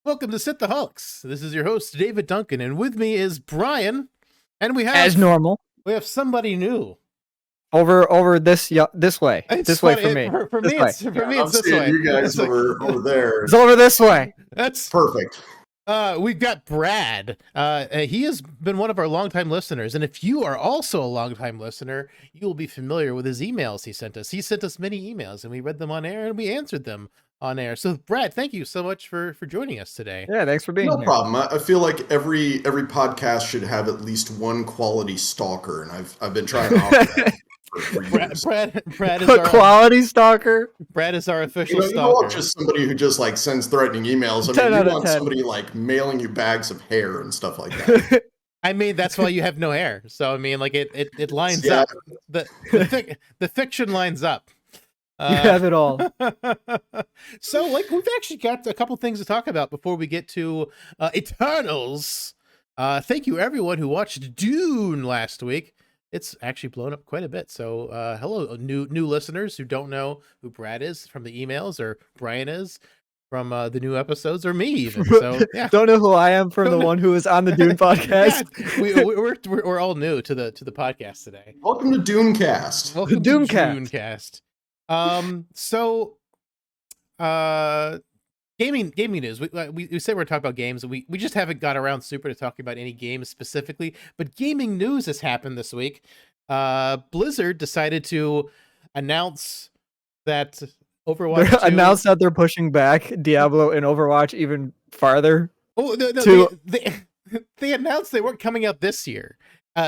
Welcome to Synthaholics. This is your host, David Duncan, and with me is Brian, and we have as normal somebody new. Over this way. It's this funny. way for me. For me, it's this way. You guys over there. It's over this way. That's perfect. We've got Brad. He has been one of our longtime listeners, and if you are also a longtime listener, you will be familiar with his emails he sent us. He sent us many emails, and we read them on air, and we answered them on air. So, Brad, thank you so much for joining us today. Yeah, thanks for being here. No problem. I feel like every podcast should have at least one quality stalker, and I've been trying to offer that. Brad is a quality stalker. Brad is our official stalker. You don't want just somebody who just like sends threatening emails. I mean, you want somebody like mailing you bags of hair and stuff like that. I mean, that's why you have no hair. So I mean, like it lines up. The fiction lines up. You have it all. So, like, we've actually got a couple things to talk about before we get to Eternals. Thank you, everyone who watched Dune last week. It's actually blown up quite a bit. So, hello, new listeners who don't know who Brad is from the emails, or Brian is from the new episodes, or me even. So, yeah. Don't know who I am from the one who was on the Dune podcast. Yeah, we're all new to the podcast today. Welcome to Dunecast. Welcome to Dunecast. Gaming news. We said we're talking about games, and we just haven't got around super to talking about any games specifically. But gaming news has happened this week. Blizzard decided to announce that Overwatch 2... announced that they're pushing back Diablo and Overwatch even farther. Oh no, they announced they weren't coming out this year.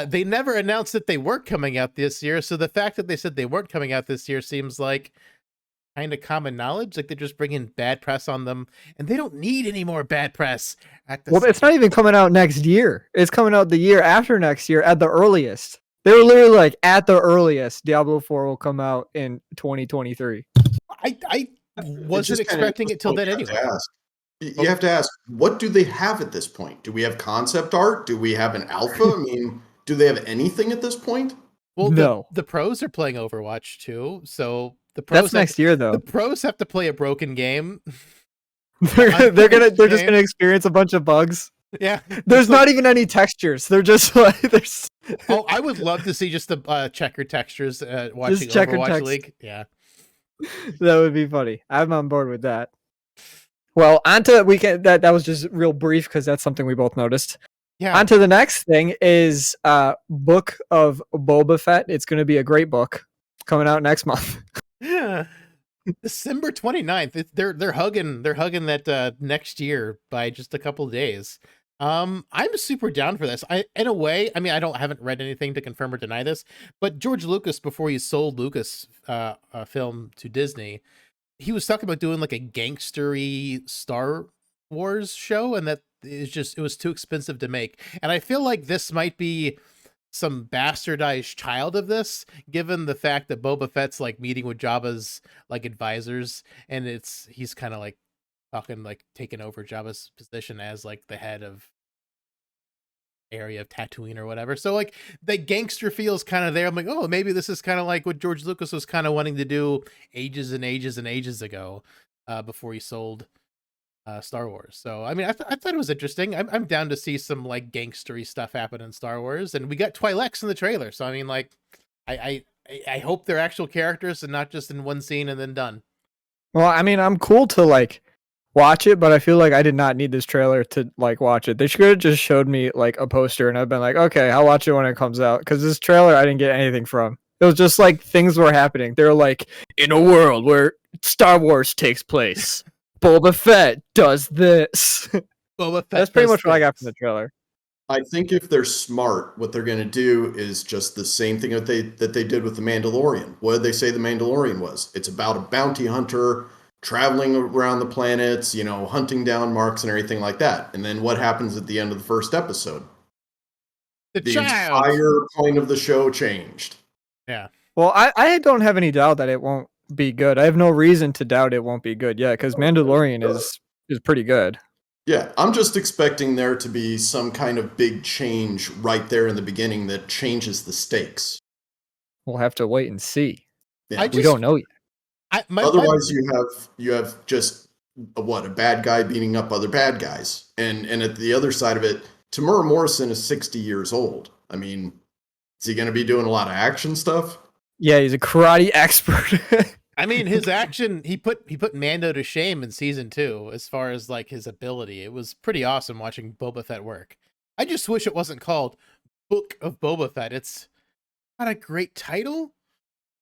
They never announced that they weren't coming out this year, so the fact that they said they weren't coming out this year seems like kind of common knowledge. Like they're just bringing bad press on them, and they don't need any more bad press. It's not even coming out next year. It's coming out the year after next year at the earliest. They were literally like, at the earliest, Diablo 4 will come out in 2023. I wasn't expecting it till then anyway. You have to ask, what do they have at this point? Do we have concept art? Do we have an alpha? I mean, do they have anything at this point? Well, no. The pros are playing Overwatch too, so the pros. That's next year, though. The pros have to play a broken game. they're just gonna experience a bunch of bugs. Yeah, there's not even any textures. They're just like there's. Oh, I would love to see just the checkered textures watching Overwatch League. Yeah, that would be funny. I'm on board with that. Well, onto weekend. That was just real brief because that's something we both noticed. Yeah. On to the next thing is Book of Boba Fett. It's going to be a great book coming out next month. Yeah, December 29th. They're hugging that next year by just a couple of days. I'm super down for this. In a way, I mean, I haven't read anything to confirm or deny this, but George Lucas, before he sold Lucas film to Disney, he was talking about doing like a gangstery Star Wars show, and that it was too expensive to make. And I feel like this might be some bastardized child of this, given the fact that Boba Fett's like meeting with Jabba's like advisors, and he's kind of like talking like taking over Jabba's position as like the head of area of Tatooine or whatever. So like the gangster feels kind of there. I'm like, oh, maybe this is kind of like what George Lucas was kind of wanting to do ages and ages and ages ago, before he sold Star Wars. So I mean, I thought it was interesting. I'm down to see some like gangstery stuff happen in Star Wars, and we got Twi'leks in the trailer. So I mean, like, I hope they're actual characters and not just in one scene and then done. Well, I mean, I'm cool to like watch it, but I feel like I did not need this trailer to like watch it. They should have just showed me like a poster, and I've been like, okay, I'll watch it when it comes out. Because this trailer, I didn't get anything from. It was just like things were happening. They're like, in a world where Star Wars takes place, Boba Fett does this. Boba Fett. That's pretty much what I got from the trailer. I think if they're smart, what they're going to do is just the same thing that they did with The Mandalorian. What did they say The Mandalorian was? It's about a bounty hunter traveling around the planets, hunting down marks and everything like that. And then what happens at the end of the first episode? The entire point of the show changed. Yeah. Well, I don't have any doubt that it won't be good. I have no reason to doubt it won't be good. Yeah, because Mandalorian is pretty good. Yeah, I'm just expecting there to be some kind of big change right there in the beginning that changes the stakes. We'll have to wait and see. Yeah. We don't know yet. Otherwise, you have just a bad guy beating up other bad guys. And at the other side of it, Tamura Morrison is 60 years old. I mean, is he going to be doing a lot of action stuff? Yeah, he's a karate expert. I mean, his action, he put Mando to shame in season 2 as far as like his ability. It was pretty awesome watching Boba Fett work. I just wish it wasn't called Book of Boba Fett. It's not a great title,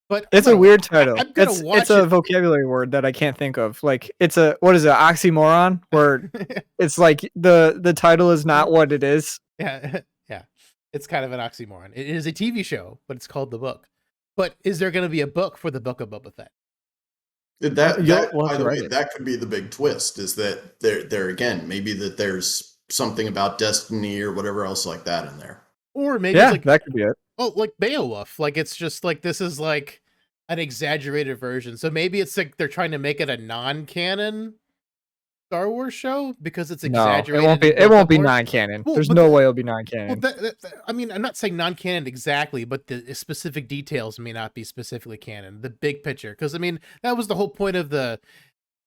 but it's a weird title. I'm gonna watch it's a vocabulary word that I can't think of. Like it's a what is it, oxymoron? Where it's like the title is not what it is. Yeah, yeah. It's kind of an oxymoron. It is a TV show, but it's called The Book. But is there going to be a book for the Book of Boba Fett? That by the way, that could be the big twist, is that there again, maybe that there's something about destiny or whatever else like that in there. Or maybe it's like, that could be it. Oh, like Beowulf. Like it's just like this is like an exaggerated version. So maybe it's like they're trying to make it a non-canon Star Wars show because it's exaggerated. No, it won't be non-canon. Well, There's no way it'll be non-canon. Well, I mean, I'm not saying non-canon exactly, but the specific details may not be specifically canon. The big picture, because I mean, that was the whole point of the.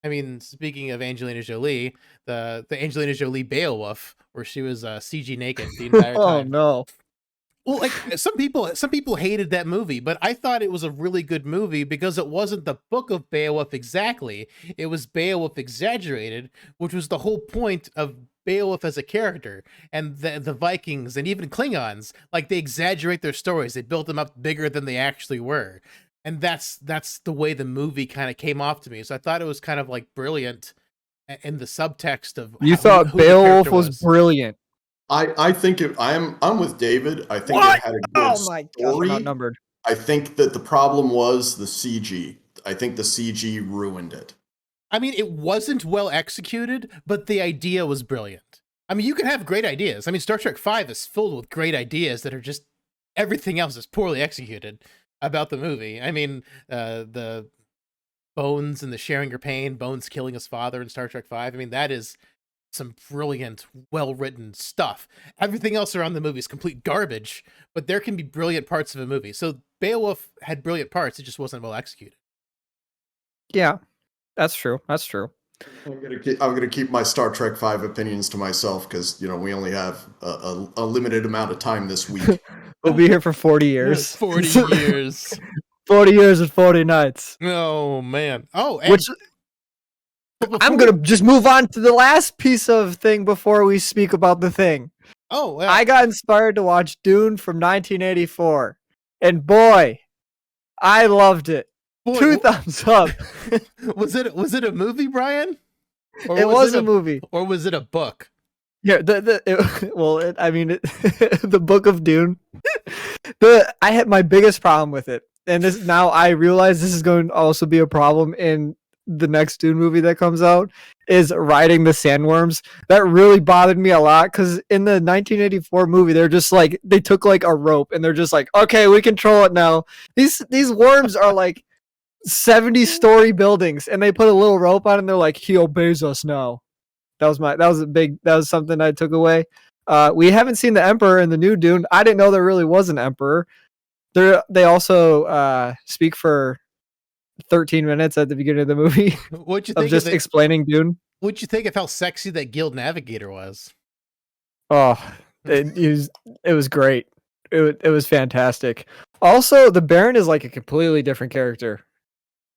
I mean, speaking of Angelina Jolie, the Angelina Jolie Beowulf, where she was CG naked the entire time. Oh no. Well, like some people hated that movie, but I thought it was a really good movie because it wasn't the Book of Beowulf exactly. It was Beowulf exaggerated, which was the whole point of Beowulf as a character. And the Vikings and even Klingons, like they exaggerate their stories. They built them up bigger than they actually were. And that's the way the movie kind of came off to me. So I thought it was kind of like brilliant in the subtext of you thought Beowulf was brilliant. I think I'm with David. I think What? it had a good my story. gosh, I'm outnumbered. I think that the problem was the CG. I think the CG ruined it. I mean, it wasn't well executed, but the idea was brilliant. I mean, you can have great ideas. I mean, Star Trek V is filled with great ideas that are just everything else is poorly executed about the movie. I mean, the Bones and the sharing your pain, Bones killing his father in Star Trek V. I mean, that is some brilliant, well-written stuff. Everything else around the movie is complete garbage, but there can be brilliant parts of a movie. So Beowulf had brilliant parts, it just wasn't well executed. Yeah, that's true. That's true. I'm gonna keep my Star Trek V opinions to myself because we only have a limited amount of time this week. We'll be here for 40 years. 40 years. 40 years and 40 nights. Oh man. Oh, and which I'm gonna just move on to the last piece of thing before we speak about the thing. Oh, yeah. I got inspired to watch Dune from 1984, and boy, I loved it. Boy, 2 thumbs up. Was it a movie, Brian? Or it was a movie, or was it a book? Yeah, the Book of Dune. I had my biggest problem with it, and this now I realize this is going to also be a problem in the next Dune movie that comes out, is riding the sandworms. That really bothered me a lot because in the 1984 movie, they're just like they took like a rope and they're just like, okay, we control it now. These worms are like 70-story buildings, and they put a little rope on it and they're like, he obeys us now. That was something I took away. We haven't seen the Emperor in the new Dune. I didn't know there really was an Emperor. They also speak for 13 minutes at the beginning of the movie. What'd you think of just explaining Dune? What'd you think of how sexy that Guild Navigator was? Oh, it was great. It was fantastic. Also, the Baron is like a completely different character.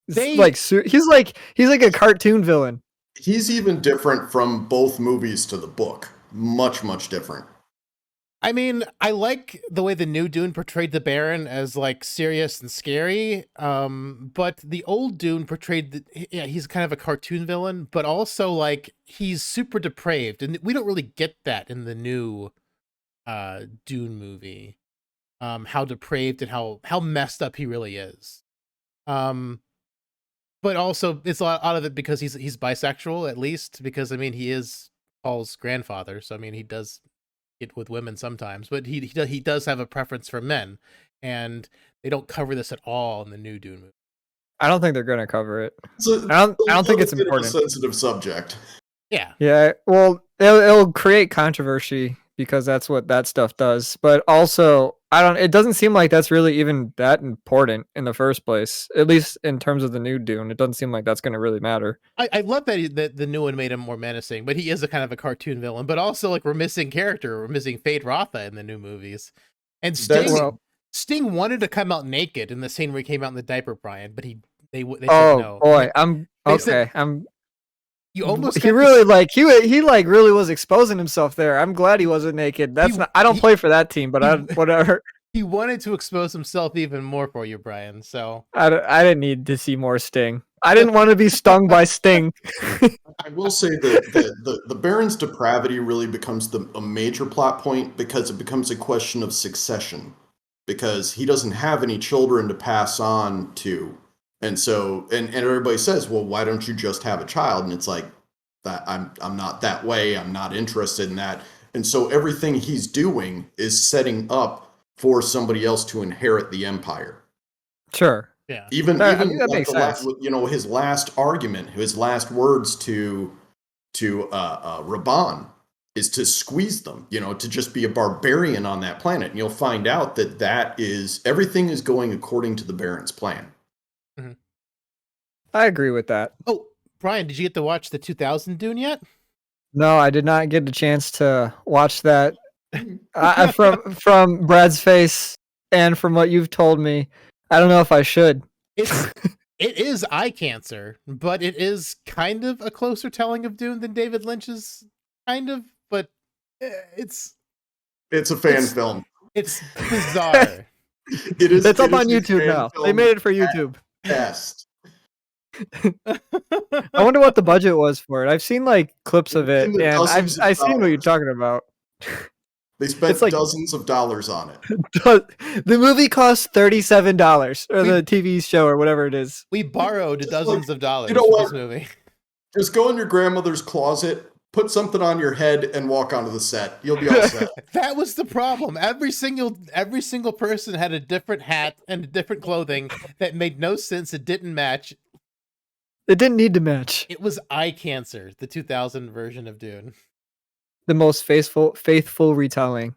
He's like a cartoon villain. He's even different from both movies to the book. Much, much different. I mean, I like the way the new Dune portrayed the Baron as like serious and scary. But the old Dune portrayed he's kind of a cartoon villain, but also like he's super depraved, and we don't really get that in the new Dune movie. How depraved and how messed up he really is. But also it's a lot out of it because he's bisexual, at least, because I mean he is Paul's grandfather, so I mean he does get with women sometimes, but he does have a preference for men, and they don't cover this at all in the new Dune movie. I don't think they're gonna cover it. I don't think it's important. A sensitive subject. Yeah. Yeah. Well, it'll create controversy because that's what that stuff does. But also, it doesn't seem like that's really even that important in the first place. At least in terms of the new Dune, it doesn't seem like that's going to really matter. I love that the new one made him more menacing, but he is a kind of a cartoon villain. But also, like, we're missing character. We're missing Fade Rotha in the new movies. And Sting wanted to come out naked in the scene where he came out in the diaper, Brian, but they said no. Boy, You almost he really he really was exposing himself there. I'm glad he wasn't naked. I don't play for that team, but whatever. He wanted to expose himself even more for you, Brian. So I didn't need to see more Sting. I didn't want to be stung by Sting. I will say that the Baron's depravity really becomes a major plot point because it becomes a question of succession, because he doesn't have any children to pass on to. And so, and everybody says, well, why don't you just have a child? And it's like, that I'm not that way. I'm not interested in that. And so everything he's doing is setting up for somebody else to inherit the empire. Sure. Yeah. Even that makes sense. His last argument, his last words to Raban is to squeeze them, to just be a barbarian on that planet. And you'll find out that is everything is going according to the Baron's plan. Mm-hmm. I agree with that. Oh, Brian, did you get to watch the 2000 Dune yet? No, I did not get a chance to watch that. From Brad's face and from what you've told me, I don't know if I should. It is eye cancer, but it is kind of a closer telling of Dune than David Lynch's, kind of. But it's a fan film. It's bizarre. It is. It's up on YouTube now. They made it for YouTube. Best. I wonder what the budget was for it. I've seen like clips of it, and I've seen what you're talking about. They spent dozens of dollars on it. The movie cost $37, or the TV show, or whatever it is. We borrowed dozens of dollars for this movie. Just go in your grandmother's closet, put something on your head, and walk onto the set. You'll be all set. That was the problem. Every single person had a different hat and different clothing that made no sense. It didn't match. It didn't need to match. It was eye cancer, the 2000 version of Dune. The most faithful retelling.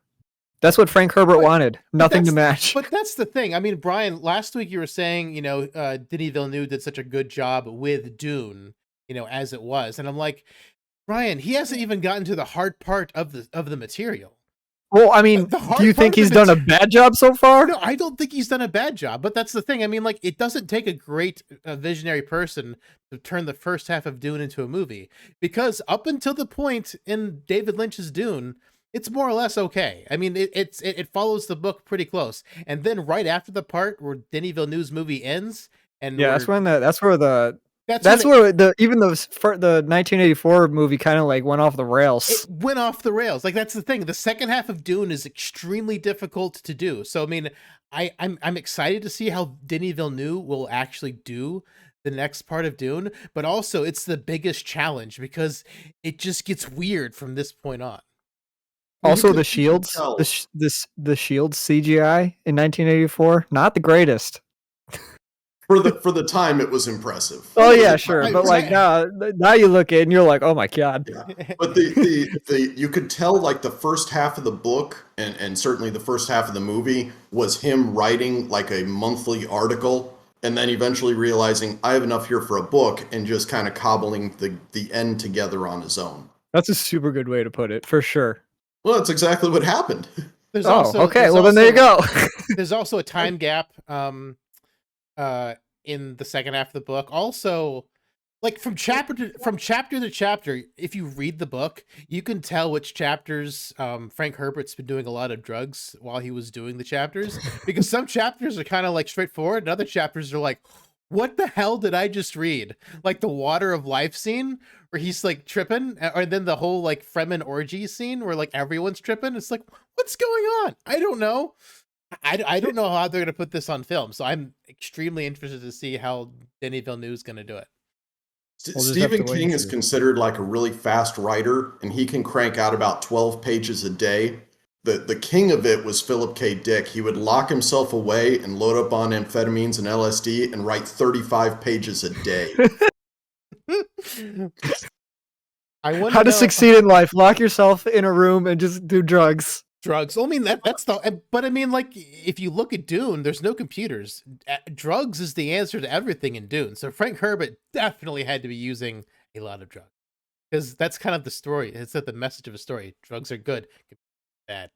That's what Frank Herbert wanted. Nothing to match. But that's the thing. I mean, Brian, last week you were saying, Denis Villeneuve did such a good job with Dune, as it was. And I'm like, Brian, he hasn't even gotten to the hard part of the material. Well, I mean, do you think he's done a bad job so far? No, I don't think he's done a bad job, but that's the thing. I mean, like, it doesn't take a great visionary person to turn the first half of Dune into a movie, because up until the point in David Lynch's Dune, it's more or less okay. I mean, it follows the book pretty close, and then right after the part where Denis Villeneuve's movie ends, and that's where the 1984 movie kind of like went off the rails. It went off the rails. Like, that's the thing. The second half of Dune is extremely difficult to do. So, I mean, I'm excited to see how Denis Villeneuve will actually do the next part of Dune, but also it's the biggest challenge because it just gets weird from this point on. Also, the shields, the shields CGI in 1984, not the greatest. For the time, it was impressive. Oh yeah, sure. But like now you look at it and you're like, oh my god. Yeah. But the you could tell like the first half of the book and certainly the first half of the movie was him writing like a monthly article and then eventually realizing I have enough here for a book and just kind of cobbling the end together on his own. That's a super good way to put it, for sure. Well, that's exactly what happened. Then there you go. There's also a time gap in the second half of the book. Also, like from chapter to chapter, if you read the book, you can tell which chapters Frank Herbert's been doing a lot of drugs while he was doing the chapters, because some chapters are kind of like straightforward and other chapters are like, what the hell did I just read? Like the Water of Life scene where he's like tripping, or then the whole like Fremen orgy scene where like everyone's tripping. It's like, what's going on? I don't know. I don't know how they're going to put this on film, so I'm extremely interested to see how Denis Villeneuve is going to do it. Stephen King is considered like a really fast writer, and he can crank out about 12 pages a day. The king of it was Philip K. Dick. He would lock himself away and load up on amphetamines and LSD and write 35 pages a day. I want How to to know succeed in life. Lock yourself in a room and just do drugs. drugs. Well, I mean that's the. But I mean, like, if you look at Dune, there's no computers. Drugs is the answer to everything in Dune. So Frank Herbert definitely had to be using a lot of drugs because that's kind of the story. It's the message of a story. Drugs are good, bad.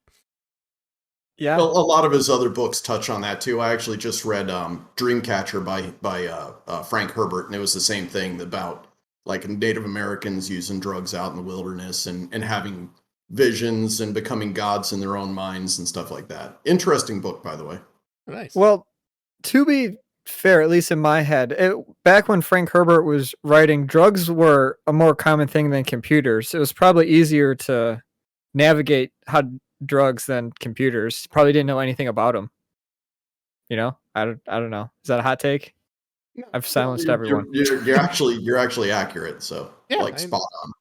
Yeah. Well, a lot of his other books touch on that too. I actually just read Dreamcatcher by Frank Herbert, and it was the same thing about like Native Americans using drugs out in the wilderness and having visions and becoming gods in their own minds and stuff like that. Interesting book, by the way. Nice. Well, to be fair, at least in my head, back when Frank Herbert was writing, drugs were a more common thing than computers. It was probably easier to navigate how drugs than computers. Probably didn't know anything about them. You know, I don't know. Is that a hot take? I've silenced everyone. You're actually accurate. So Yeah, spot on.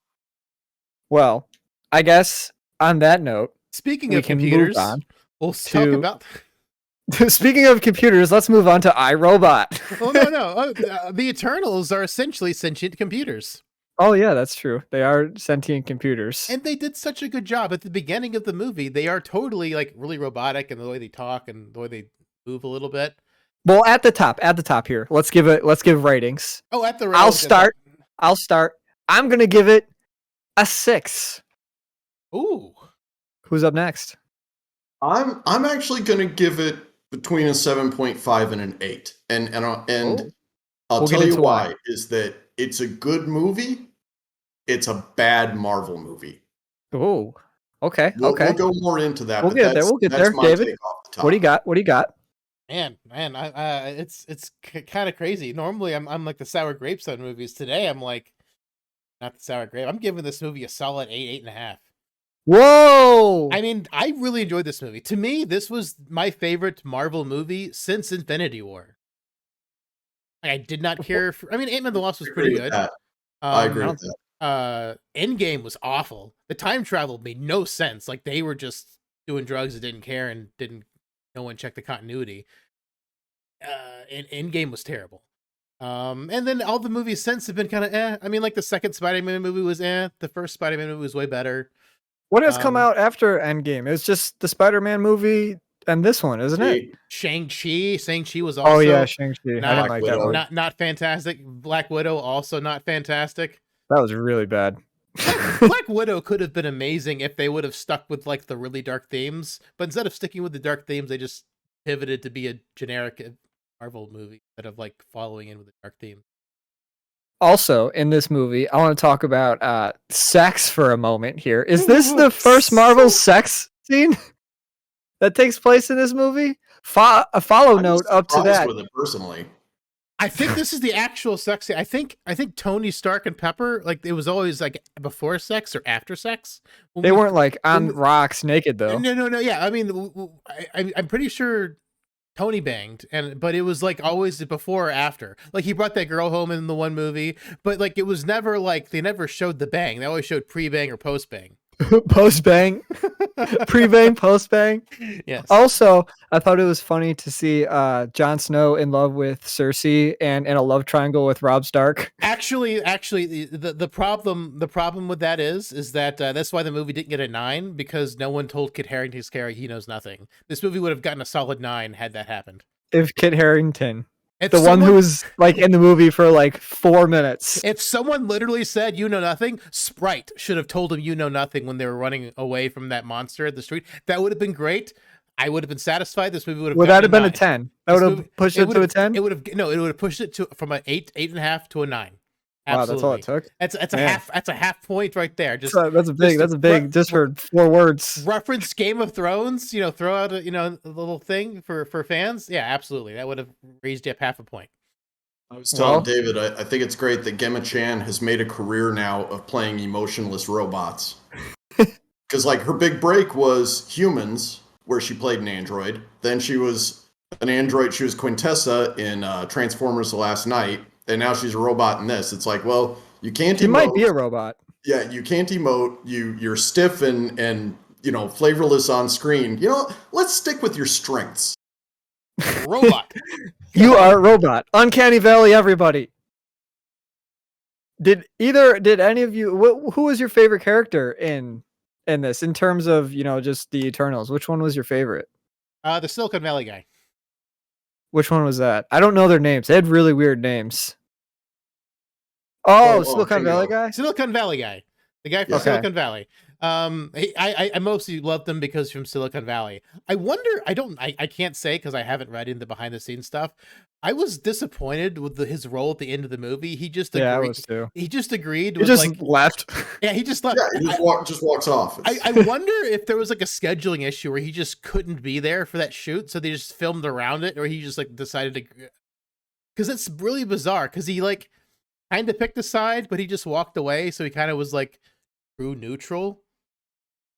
Well, I guess on that note, speaking we of can move computers, on we'll talk to- about. speaking of computers, let's move on to iRobot. Oh no! The Eternals are essentially sentient computers. Oh yeah, that's true. They are sentient computers. And they did such a good job at the beginning of the movie. They are totally like really robotic in the way they talk and the way they move a little bit. Well, at the top here. Let's give ratings. Oh, at the I'll start. I'm gonna give it a 6. Ooh. Who's up next? I'm actually going to give it between a 7.5 and an 8. And I'll We'll get tell you into why is that it's a good movie. It's a bad Marvel movie. Oh, okay. We'll Okay. go more into that. We'll but get there. that's- We'll get that's there. my David, take off the top. what do you got? Man, it's kind of crazy. Normally, I'm like the sour grapes on movies. Today, I'm like, not the sour grape. I'm giving this movie a solid 8.5. Whoa! I mean, I really enjoyed this movie. To me, this was my favorite Marvel movie since Infinity War. I did not care for. I mean, Ant-Man the Wasp was pretty good. I agree with that. Endgame was awful. The time travel made no sense. Like they were just doing drugs and didn't care and no one checked the continuity. And Endgame was terrible. And then all the movies since have been kind of eh. I mean, like the second Spider-Man movie was eh. The first Spider-Man movie was way better. What has come out after Endgame? It's just the Spider-Man movie and this one, isn't it? Shang-Chi was also. Oh yeah, Shang-Chi. I not- didn't like that one. not fantastic. Black Widow also not fantastic. That was really bad. Black Widow could have been amazing if they would have stuck with like the really dark themes, but instead of sticking with the dark themes, they just pivoted to be a generic Marvel movie instead of like following in with the dark theme. Also, in this movie, I want to talk about sex for a moment here. Is this the first Marvel sex scene that takes place in this movie? A follow note up to that. With it personally. I think this is the actual sex scene. I think Tony Stark and Pepper, like it was always like before sex or after sex. They weren't like on rocks naked though. No. Yeah, I mean, I'm pretty sure Tony banged, but it was like always before or after. Like he brought that girl home in the one movie, but like it was never like they never showed the bang. They always showed pre-bang or post-bang. Post-bang, pre-bang, post-bang. Yes. Also, I thought it was funny to see Jon Snow in love with Cersei and in a love triangle with Robb Stark. Actually, the problem with that is that that's why the movie didn't get a 9 because no one told Kit Harington's character he knows nothing. This movie would have gotten a solid 9 had that happened. If Kit Harington, If one who was like in the movie for like 4 minutes. If someone literally said you know nothing, Sprite should have told him you know nothing when they were running away from that monster at the street. That would have been great. I would have been satisfied. This movie would have. Would that have been a 9. 10? That would have pushed it to a 10. It would have pushed it to from an 8.5 to a 9. Wow, Absolutely. that's all it took. That's a half. That's a half point right there. Just that's a big. Just for 4 words. Reference Game of Thrones. Throw out a little thing for fans. Yeah, absolutely. That would have raised you up half a point. I was telling David, I think it's great that Gemma Chan has made a career now of playing emotionless robots. Because like her big break was Humans, where she played an android. Then she was an android. She was Quintessa in Transformers: The Last Night. And now she's a robot in this. It's like, well, you can't emote. She might be a robot. Yeah, you can't emote. You're stiff and flavorless on screen. Let's stick with your strengths. Robot. You are a robot. Uncanny Valley, everybody. did any of you? Who was your favorite character in this in terms of just the Eternals? Which one was your favorite? The Silicon Valley guy. Which one was that? I don't know their names. They had really weird names. Oh, Silicon Valley guy. Silicon Valley guy. The guy from Silicon Valley. I mostly loved him because from Silicon Valley. I wonder. I can't say because I haven't read into behind the scenes stuff. I was disappointed with his role at the end of the movie. He just agreed. Yeah, I was too. He just agreed. He just left. Yeah, he just left. Yeah, he just walks off. I wonder if there was like a scheduling issue where he just couldn't be there for that shoot, so they just filmed around it, or he just like decided to. Because it's really bizarre. Because he like kind of picked a side, but he just walked away, so he kind of was like true neutral.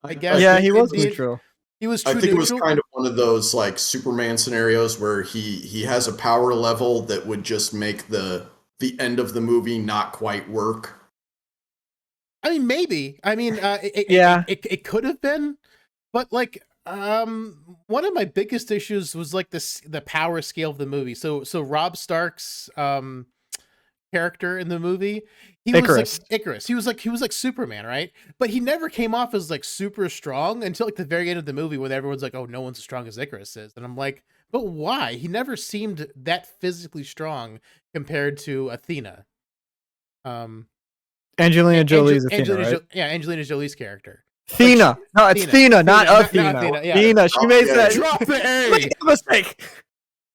I guess. Yeah, he was neutral. He was true I think neutral. it was kind of one of those like Superman scenarios where he has a power level that would just make the end of the movie not quite work. I mean, maybe. I mean, it could have been, but like, one of my biggest issues was like the power scale of the movie. So Rob Stark's character in the movie, he was like Icarus. He was like Superman, right? But he never came off as like super strong until like the very end of the movie when everyone's like, "Oh, no one's as strong as Icarus is," and I'm like, "But why? He never seemed that physically strong compared to Athena." Angelina Jolie's Athena, right? Angelina Jolie's character. Athena. No, it's Athena, not Athena. Athena. She made that. Drop the A. Make a mistake.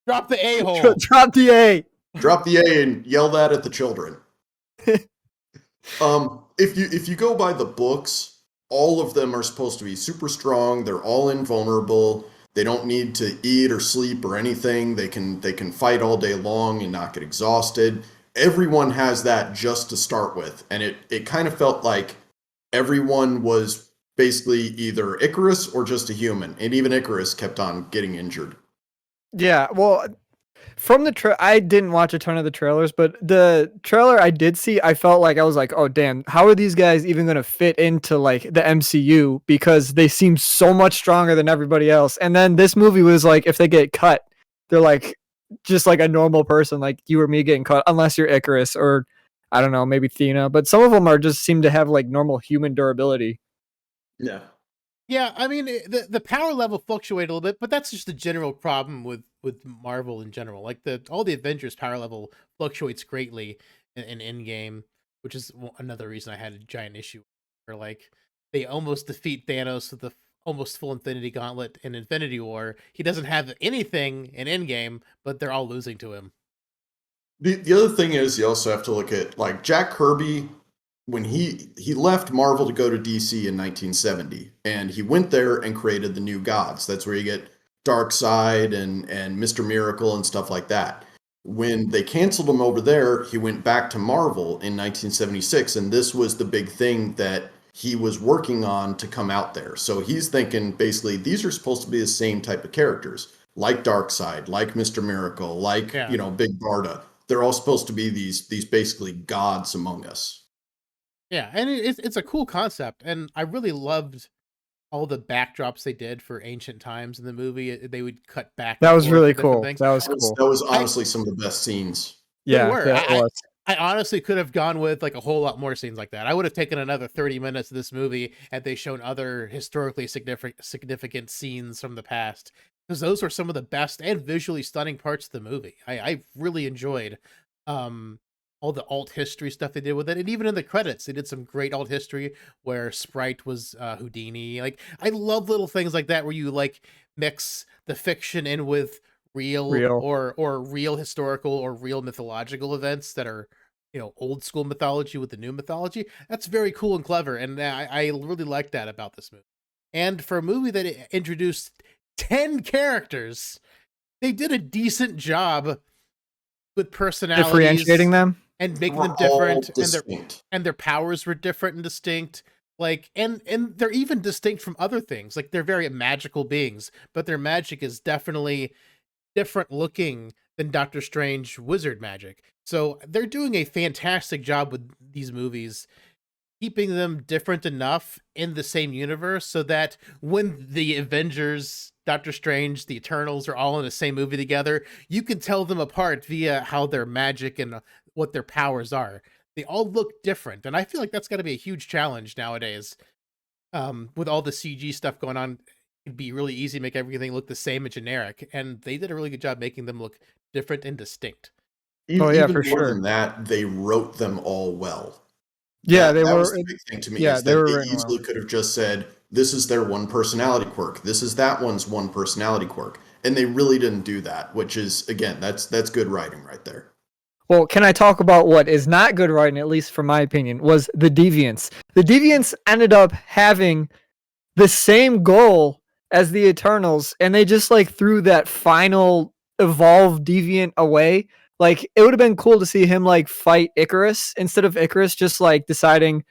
Drop the A-hole. Drop the A. Drop the A and yell that at the children. If you go by the books, all of them are supposed to be super strong. They're all invulnerable. They don't need to eat or sleep or anything. They can fight all day long and not get exhausted. Everyone has that just to start with, and it kind of felt like everyone was basically either Icarus or just a human, and even Icarus kept on getting injured. Yeah, well, from the I didn't watch a ton of the trailers, but the trailer I did see, I felt like I was like, oh damn, how are these guys even going to fit into like the MCU, because they seem so much stronger than everybody else. And then this movie was like, if they get cut, they're like just like a normal person, like you or me getting cut, unless you're Icarus or I don't know, maybe Athena, but some of them are just seem to have like normal human durability. Yeah. Yeah, I mean, the power level fluctuate a little bit, but that's just the general problem with Marvel in general. Like all the Avengers power level fluctuates greatly in Endgame, which is another reason I had a giant issue. Where like they almost defeat Thanos with the almost full Infinity Gauntlet in Infinity War. He doesn't have anything in Endgame, but they're all losing to him. The other thing is you also have to look at like Jack Kirby. When he left Marvel to go to DC in 1970, and he went there and created the New Gods. That's where you get Darkseid and Mr. Miracle and stuff like that. When they canceled him over there, he went back to Marvel in 1976, and this was the big thing that he was working on to come out there. So he's thinking basically these are supposed to be the same type of characters, like Darkseid, like Mr. Miracle, like Big Barda. They're all supposed to be these basically gods among us. Yeah, and it's a cool concept, and I really loved all the backdrops they did for ancient times in the movie. They would cut back. That was really cool. That was cool. That was honestly some of the best scenes. Yeah, I honestly could have gone with like a whole lot more scenes like that. I would have taken another 30 minutes of this movie had they shown other historically significant scenes from the past, because those were some of the best and visually stunning parts of the movie. I really enjoyed all the alt history stuff they did with it, and even in the credits they did some great alt history where Sprite was Houdini. Like I love little things like that where you like mix the fiction in with real. or real historical or real mythological events that are old school mythology with the new mythology. That's very cool and clever, and I really like that about this movie. And for a movie that introduced 10 characters, they did a decent job with personalities, differentiating them and making them different, and their powers were different and distinct. Like, and they're even distinct from other things. Like they're very magical beings, but their magic is definitely different looking than Doctor Strange wizard magic. So they're doing a fantastic job with these movies, keeping them different enough in the same universe so that when the Avengers, Doctor Strange, the Eternals are all in the same movie together, you can tell them apart via how their magic and what their powers are. they all look different, and I feel like that's got to be a huge challenge nowadays. With all the CG stuff going on, it'd be really easy to make everything look the same and generic, and they did a really good job making them look different and distinct. Oh yeah, Even for more sure. than that, they wrote them all well. Yeah, they That was were. the big thing to me, Yeah, is they that were they written well. easily could have just said, this is their one personality quirk. This is that one's one personality quirk. And they really didn't do that, which is, again, that's good writing right there. Well, can I talk about what is not good writing, at least from my opinion, was the Deviants. The Deviants ended up having the same goal as the Eternals, and they just like threw that final evolved deviant away. Like, it would have been cool to see him like fight Icarus instead of Icarus just like deciding,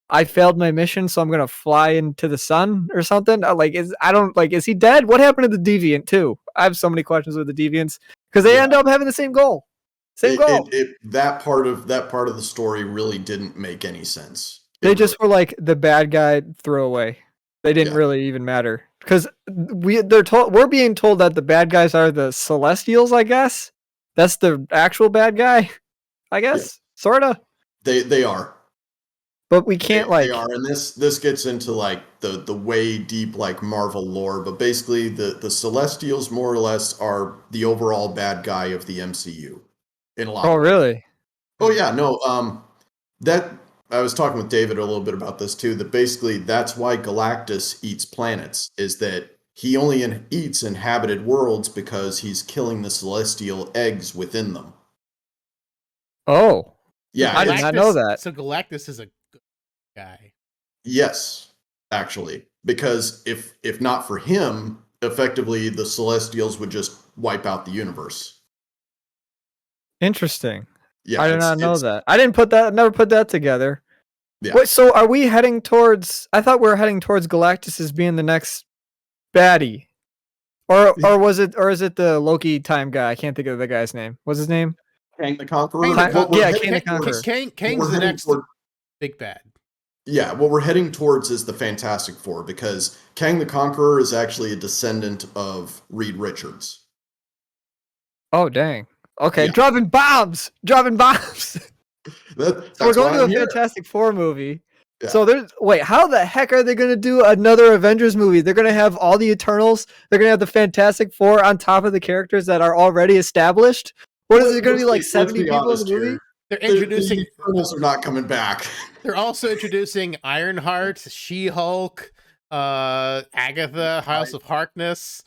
I failed my mission, so I'm gonna fly into the sun or something. Is he dead? What happened to the Deviant too? I have so many questions with the Deviants because they Yeah. end up having the same goal. Same goal. That part of the story really didn't make any sense. They just were like the bad guy throwaway. They didn't Yeah. really even matter because we're being told that the bad guys are the Celestials. I guess that's the actual bad guy. I guess sorta, They are. but we can't They are, and this gets into like the way deep like Marvel lore, but basically the Celestials more or less are the overall bad guy of the MCU in a lot. Oh, of ways. really? Oh yeah, no. That I was talking with David a little bit about this too. That basically that's why Galactus eats planets, is that he only eats inhabited worlds because he's killing the celestial eggs within them. Oh, Yeah, I did not know that. So Galactus is a good guy. Yes, actually, because if not for him, effectively the Celestials would just wipe out the universe. Interesting. Yeah, I did not know that. I didn't never put that together. Yeah. Wait, so are we heading towards? I thought we were heading towards Galactus as being the next baddie, or is it the Loki time guy? I can't think of the guy's name. What's his name? Kang the Conqueror. Kang the Conqueror. Yeah, Kang the Conqueror. Kang's the next big bad. Yeah, what we're heading towards is the Fantastic Four, because Kang the Conqueror is actually a descendant of Reed Richards. Oh, dang. Okay, Yeah. dropping bombs. So we're going to a Fantastic Four movie. Yeah. So how the heck are they going to do another Avengers movie? They're going to have all the Eternals. They're going to have the Fantastic Four on top of the characters that are already established. What is it going to be, like 70 people in the movie? Here. They're introducing the Eternals are not coming back. They're also introducing Ironheart, She-Hulk, Agatha, House of Harkness.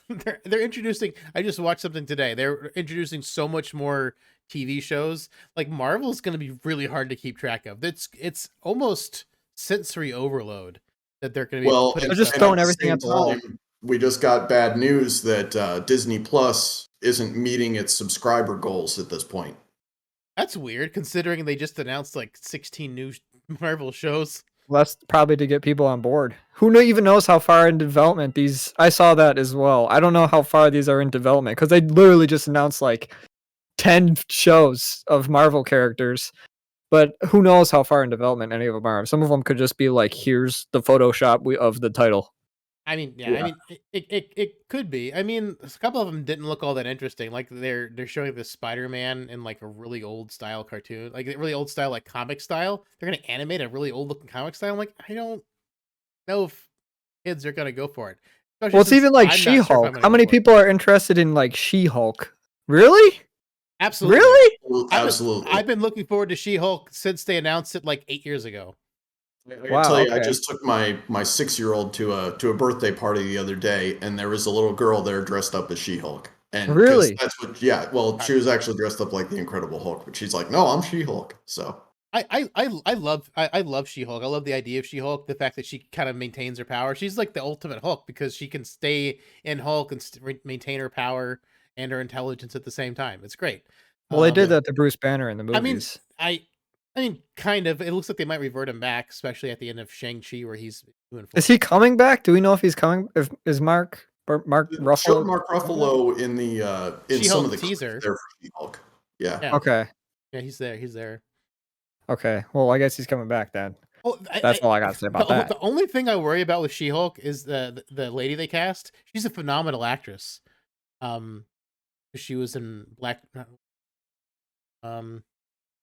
They're introducing. I just watched something today. They're introducing so much more TV shows. Like, Marvel's going to be really hard to keep track of. It's almost sensory overload that they're going to be. Well, they're just throwing everything at the wall. We just got bad news that Disney Plus isn't meeting its subscriber goals at this point. That's weird, considering they just announced like 16 new Marvel shows. Well, that's probably to get people on board. Who even knows how far in development these... I saw that as well. I don't know how far these are in development, because they literally just announced like 10 shows of Marvel characters. But who knows how far in development any of them are. Some of them could just be like, here's the Photoshop of the title. I mean, I mean, it could be. I mean, a couple of them didn't look all that interesting. Like they're showing the Spider-Man in like a really old style cartoon, like a really old style, like comic style. They're gonna animate a really old looking comic style. I'm like, I don't know if kids are gonna go for it. Especially well, it's even like She-Hulk. How many people are interested in like She-Hulk? Really? Absolutely. Really? Absolutely. I've been looking forward to She-Hulk since they announced it like 8 years ago. I tell you, I just took my 6-year-old to a birthday party the other day, and there was a little girl there dressed up as She-Hulk. And really? That's what. Yeah. Well, she was actually dressed up like the Incredible Hulk, but she's like, "No, I'm She-Hulk." So I love She-Hulk. I love the idea of She-Hulk. The fact that she kind of maintains her power. She's like the ultimate Hulk because she can stay in Hulk and maintain her power and her intelligence at the same time. It's great. Well, they did that to Bruce Banner in the movies. I mean, kind of. It looks like they might revert him back, especially at the end of Shang-Chi, where he's doing. Is he coming back? Do we know if he's coming? Is Mark Ruffalo? Mark Ruffalo in the in some of the teaser there for She-Hulk. Yeah. Okay. Yeah, he's there. He's there. Okay. Well, I guess he's coming back then. Oh, that's all I got to say about that. The only thing I worry about with She-Hulk is the lady they cast. She's a phenomenal actress. She was in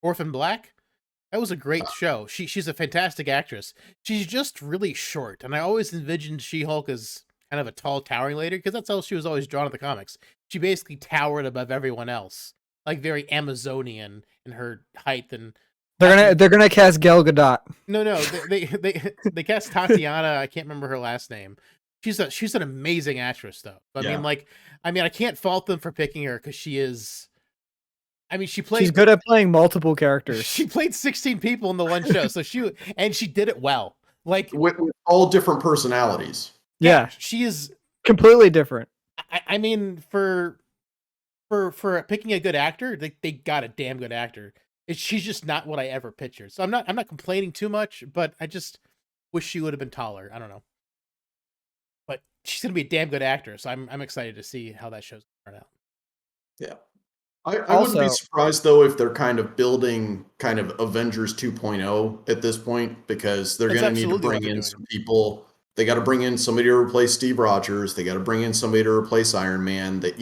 Orphan Black. That was a great show. She's a fantastic actress. She's just really short, and I always envisioned She-Hulk as kind of a tall, towering lady because that's how she was always drawn in the comics. She basically towered above everyone else, like very Amazonian in her height. And They're gonna cast Gal Gadot. no, they cast Tatiana. I can't remember her last name. She's an amazing actress though. Yeah. I mean, I can't fault them for picking her because she is. I mean, She's good at playing multiple characters. She played 16 people in the one show, so she did it well. Like with all different personalities. Yeah, she is completely different. I mean, for picking a good actor, they got a damn good actor. She's just not what I ever pictured. So I'm not complaining too much, but I just wish she would have been taller. I don't know, but she's gonna be a damn good actor. So I'm excited to see how that show's gonna turn out. Yeah. I wouldn't be surprised though if they're kind of building kind of Avengers 2.0 at this point, because they're going to need to bring in some people. They got to bring in somebody to replace Steve Rogers. They got to bring in somebody to replace Iron Man. That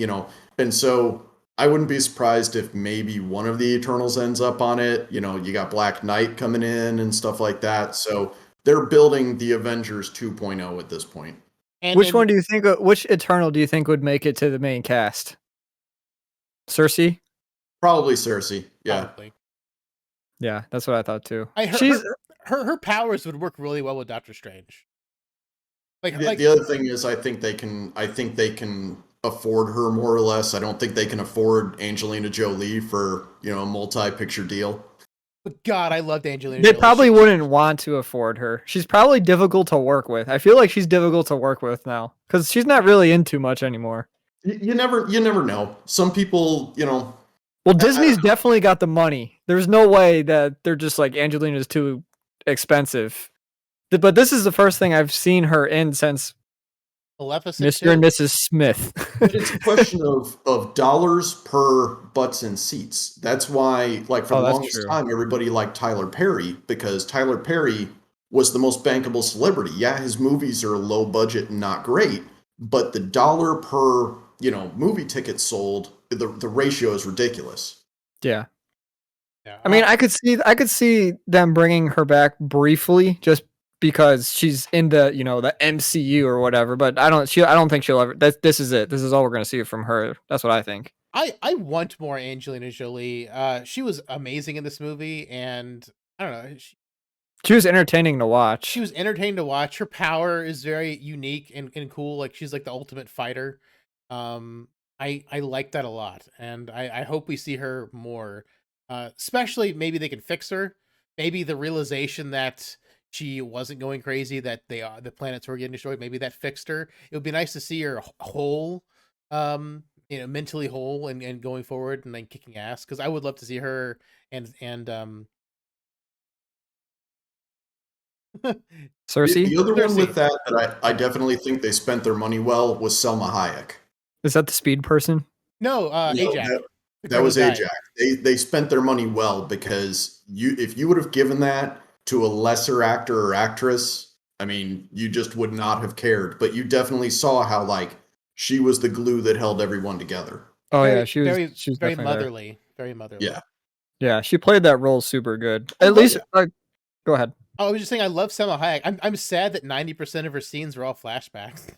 and so I wouldn't be surprised if maybe one of the Eternals ends up on it. You got Black Knight coming in and stuff like that. So they're building the Avengers 2.0 at this point. And which Eternal do you think would make it to the main cast? Cersei? Probably Cersei. Yeah. Probably. Yeah, that's what I thought too. Her powers would work really well with Doctor Strange. The other thing is I think they can afford her more or less. I don't think they can afford Angelina Jolie for, a multi-picture deal. God, I loved Angelina They Jolie. probably wouldn't want to afford her. She's probably difficult to work with. I feel like she's difficult to work with now because she's not really in too much anymore. You never know. Some people, Well, Disney's definitely got the money. There's no way that they're just like Angelina's too expensive. But this is the first thing I've seen her in since Mr. and Mrs. Smith. But it's a question of dollars per butts and seats. That's why, like, for the longest time, everybody liked Tyler Perry, because Tyler Perry was the most bankable celebrity. Yeah, his movies are low budget and not great, but the dollar per movie ticket sold, the ratio is ridiculous. Yeah. I mean, I could see them bringing her back briefly just because she's in the the MCU or whatever, but I don't think she'll ever. This is it. This is all we're gonna see from her. That's what I think. I want more Angelina Jolie. She was amazing in this movie, and I don't know. She was entertaining to watch. She was entertaining to watch. Her power is very unique and cool. Like, she's like the ultimate fighter. I like that a lot, and I hope we see her more. Especially maybe they can fix her. Maybe the realization that she wasn't going crazy, that the planets were getting destroyed, maybe that fixed her. It would be nice to see her whole, mentally whole and going forward and then kicking ass. Because I would love to see her and Cersei. The other one with that I definitely think they spent their money well was Selma Hayek. Is that the speed person? No, Ajax. That was Ajax. They spent their money well, because if you would have given that to a lesser actor or actress, I mean, you just would not have cared. But you definitely saw how, like, she was the glue that held everyone together. Oh yeah, she was very motherly. Very motherly. Yeah, she played that role super good. At least, go ahead. Oh, I was just saying, I love Selma Hayek. I'm sad that 90% of her scenes were all flashbacks.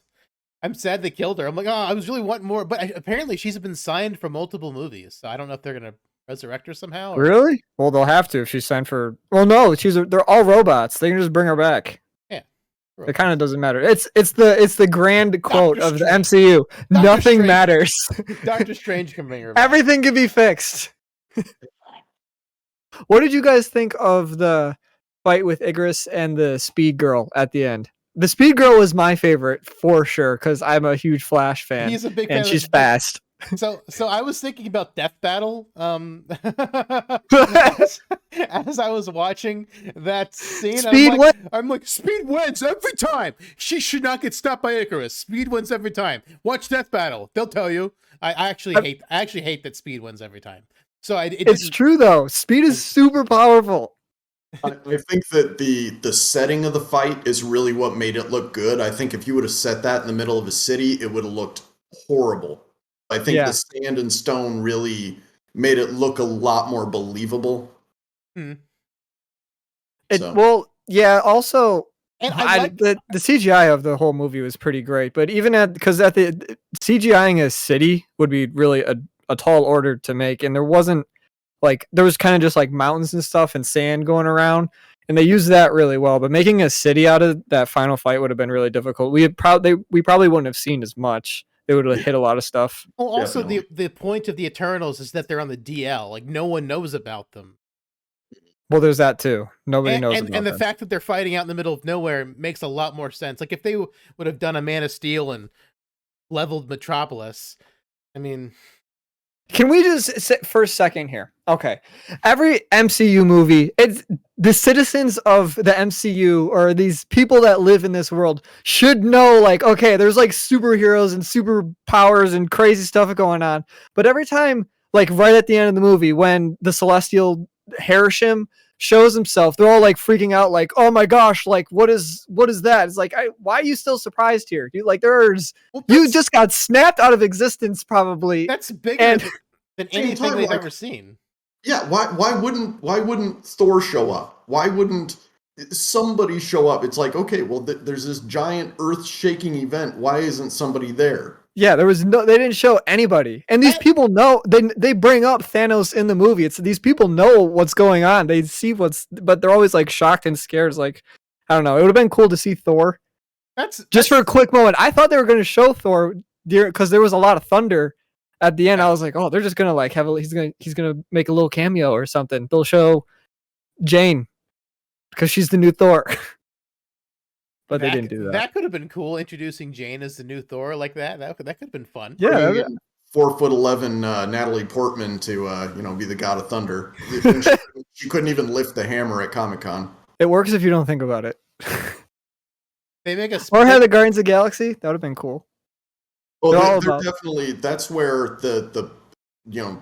I'm sad they killed her. I'm like, oh, I was really wanting more, but apparently she's been signed for multiple movies, so I don't know if they're gonna resurrect her somehow. Really? Well, they'll have to if she's signed for. Well, no, they're all robots. They can just bring her back. Yeah, it kind of doesn't matter. It's the grand quote of the MCU. Nothing matters. Doctor Strange can bring her back. Everything can be fixed. What did you guys think of the fight with Icarus and the Speed Girl at the end? The Speed Girl was my favorite for sure, because I'm a huge Flash fan. He's a big fan, and she's fast. So I was thinking about Death Battle as I was watching that scene. I'm like, Speed wins every time. She should not get stopped by Icarus. Speed wins every time. Watch Death Battle. They'll tell you. I actually hate that Speed wins every time. So it's true though. Speed is super powerful. I think that the setting of the fight is really what made it look good. I think if you would have set that in the middle of a city, it would have looked horrible. I think the sand and stone really made it look a lot more believable. So Also, And I like the CGI of the whole movie was pretty great, but even because at the CGIing a city would be really a tall order to make, and there wasn't like there was kind of just like mountains and stuff and sand going around, and they used that really well. But making a city out of that final fight would have been really difficult. We probably wouldn't have seen as much. They would have hit a lot of stuff. well, also Definitely. the point of the Eternals is that they're on the DL. Like no one knows about them. Well, there's that too. Nobody knows about And the them. fact that they're fighting out in the middle of nowhere makes a lot more sense. Like if they would have done a Man of Steel and leveled Metropolis, I mean, Can we just sit for a second here? Okay. Every MCU movie, it's the citizens of the MCU or these people that live in this world should know, like, okay, there's like superheroes and superpowers and crazy stuff going on. But every time, like right at the end of the movie, when the Celestial Herisham shows himself, they're all like freaking out, like, oh my gosh, like what is that? It's like, why are you still surprised here? Dude, like you just got snapped out of existence probably. that's bigger And than Same anything time, they've like- ever seen. Yeah, why wouldn't Thor show up? Why wouldn't somebody show up? It's like, okay, well, there's this giant earth-shaking event. Why isn't somebody there? yeah, they didn't show anybody. And these people know, they bring up Thanos in the movie. It's these people know what's going on. They see but they're always like shocked and scared. It's like, I don't know. It would have been cool to see Thor just for a quick moment. I thought they were going to show Thor because there was a lot of thunder at the end. I was like, oh, they're just going to like he's going to make a little cameo or something. They'll show Jane because she's the new Thor. But they didn't do that. That could have been cool, introducing Jane as the new Thor like that. That could have been fun. Yeah, Bringing in 4'11" Natalie Portman to be the God of Thunder. She couldn't even lift the hammer at Comic-Con. it works if you don't think about it. They make a Or have the Guardians of the Galaxy. That would have been cool. Well, They're all they're about- definitely, that's where the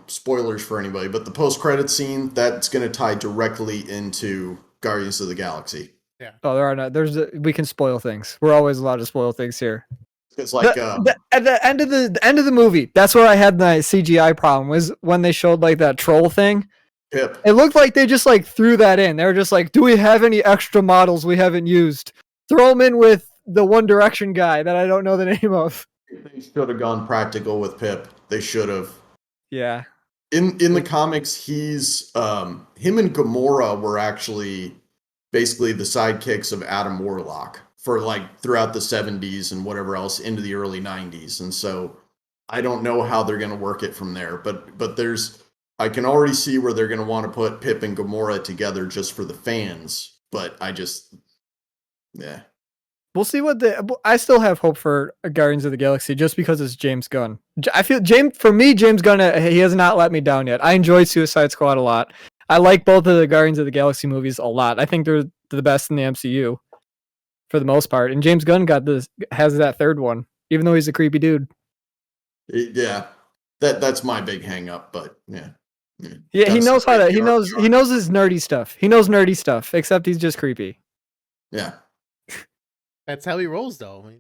spoilers for anybody, but the post-credit scene, that's going to tie directly into Guardians of the Galaxy. Oh, there are not. We can spoil things. We're always allowed to spoil things here. It's like At the end of the movie, that's where I had my CGI problem, was when they showed like that troll thing. Pip. It looked like they just like threw that in. They were just like, do we have any extra models we haven't used? Throw them in with the One Direction guy that I don't know the name of. They should have gone practical with Pip. They should have. Yeah. In the comics, he's him and Gamora were actually basically the sidekicks of Adam Warlock for like throughout the 70s and whatever else into the early 90s. And so I don't know how they're going to work it from there, but I can already see where they're going to want to put Pip and Gamora together just for the fans. But yeah. We'll see I still have hope for Guardians of the Galaxy just because it's James Gunn. I feel James Gunn, he has not let me down yet. I enjoy Suicide Squad a lot. I like both of the Guardians of the Galaxy movies a lot. I think they're the best in the MCU for the most part. And James Gunn has that third one, even though he's a creepy dude. Yeah. That's my big hang up, but yeah. Yeah, he knows he knows his nerdy stuff. He knows nerdy stuff, except he's just creepy. Yeah. That's how he rolls, though.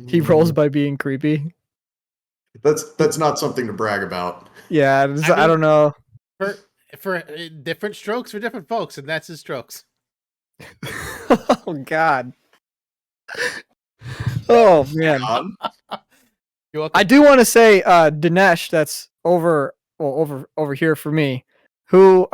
He rolls by being creepy. That's not something to brag about. Yeah, I don't know. For different strokes for different folks, and that's his strokes. Oh God. Oh man. You're welcome. I do want to say Dinesh, that's over here for me, who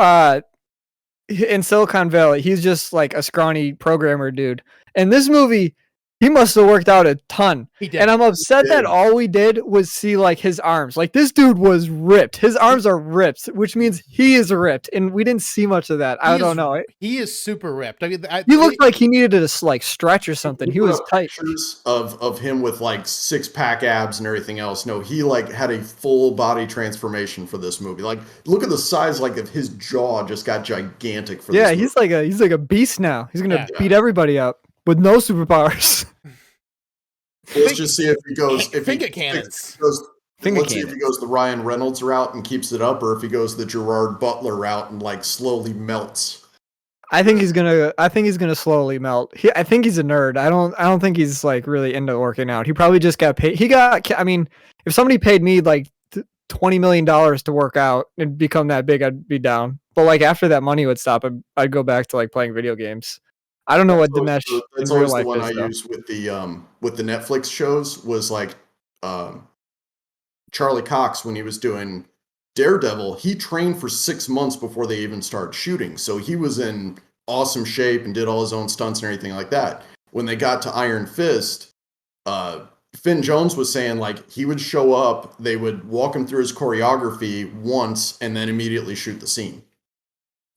in Silicon Valley, he's just like a scrawny programmer dude. In this movie, he must have worked out a ton. He did. And I'm upset that all we did was see like his arms. Like this dude was ripped. His arms are ripped, which means he is ripped. And we didn't see much of that. I don't know. He is super ripped. I mean, He looked like he needed to like stretch or something. He was tight. Pictures of him with like 6-pack abs and everything else. No, he like had a full body transformation for this movie. Like, look at the size like of his jaw just got gigantic for this movie. He's like a beast now. He's gonna Yeah. beat everybody up with no superpowers. Let's just see if he goes. Finger cannons. Let's see if he goes the Ryan Reynolds route and keeps it up, or if he goes the Gerard Butler route and like slowly melts. I think he's gonna slowly melt. I think he's a nerd. I don't think he's like really into working out. He probably just got paid. I mean, if somebody paid me like $20 million to work out and become that big, I'd be down. But like after that money would stop, I'd go back to like playing video games. I don't know what Dinesh That's in real always the life one is I though. use with the Netflix shows was like Charlie Cox when he was doing Daredevil. He trained for 6 months before they even started shooting, so he was in awesome shape and did all his own stunts and everything like that. When they got to Iron Fist, Finn Jones was saying like he would show up, they would walk him through his choreography once, and then immediately shoot the scene.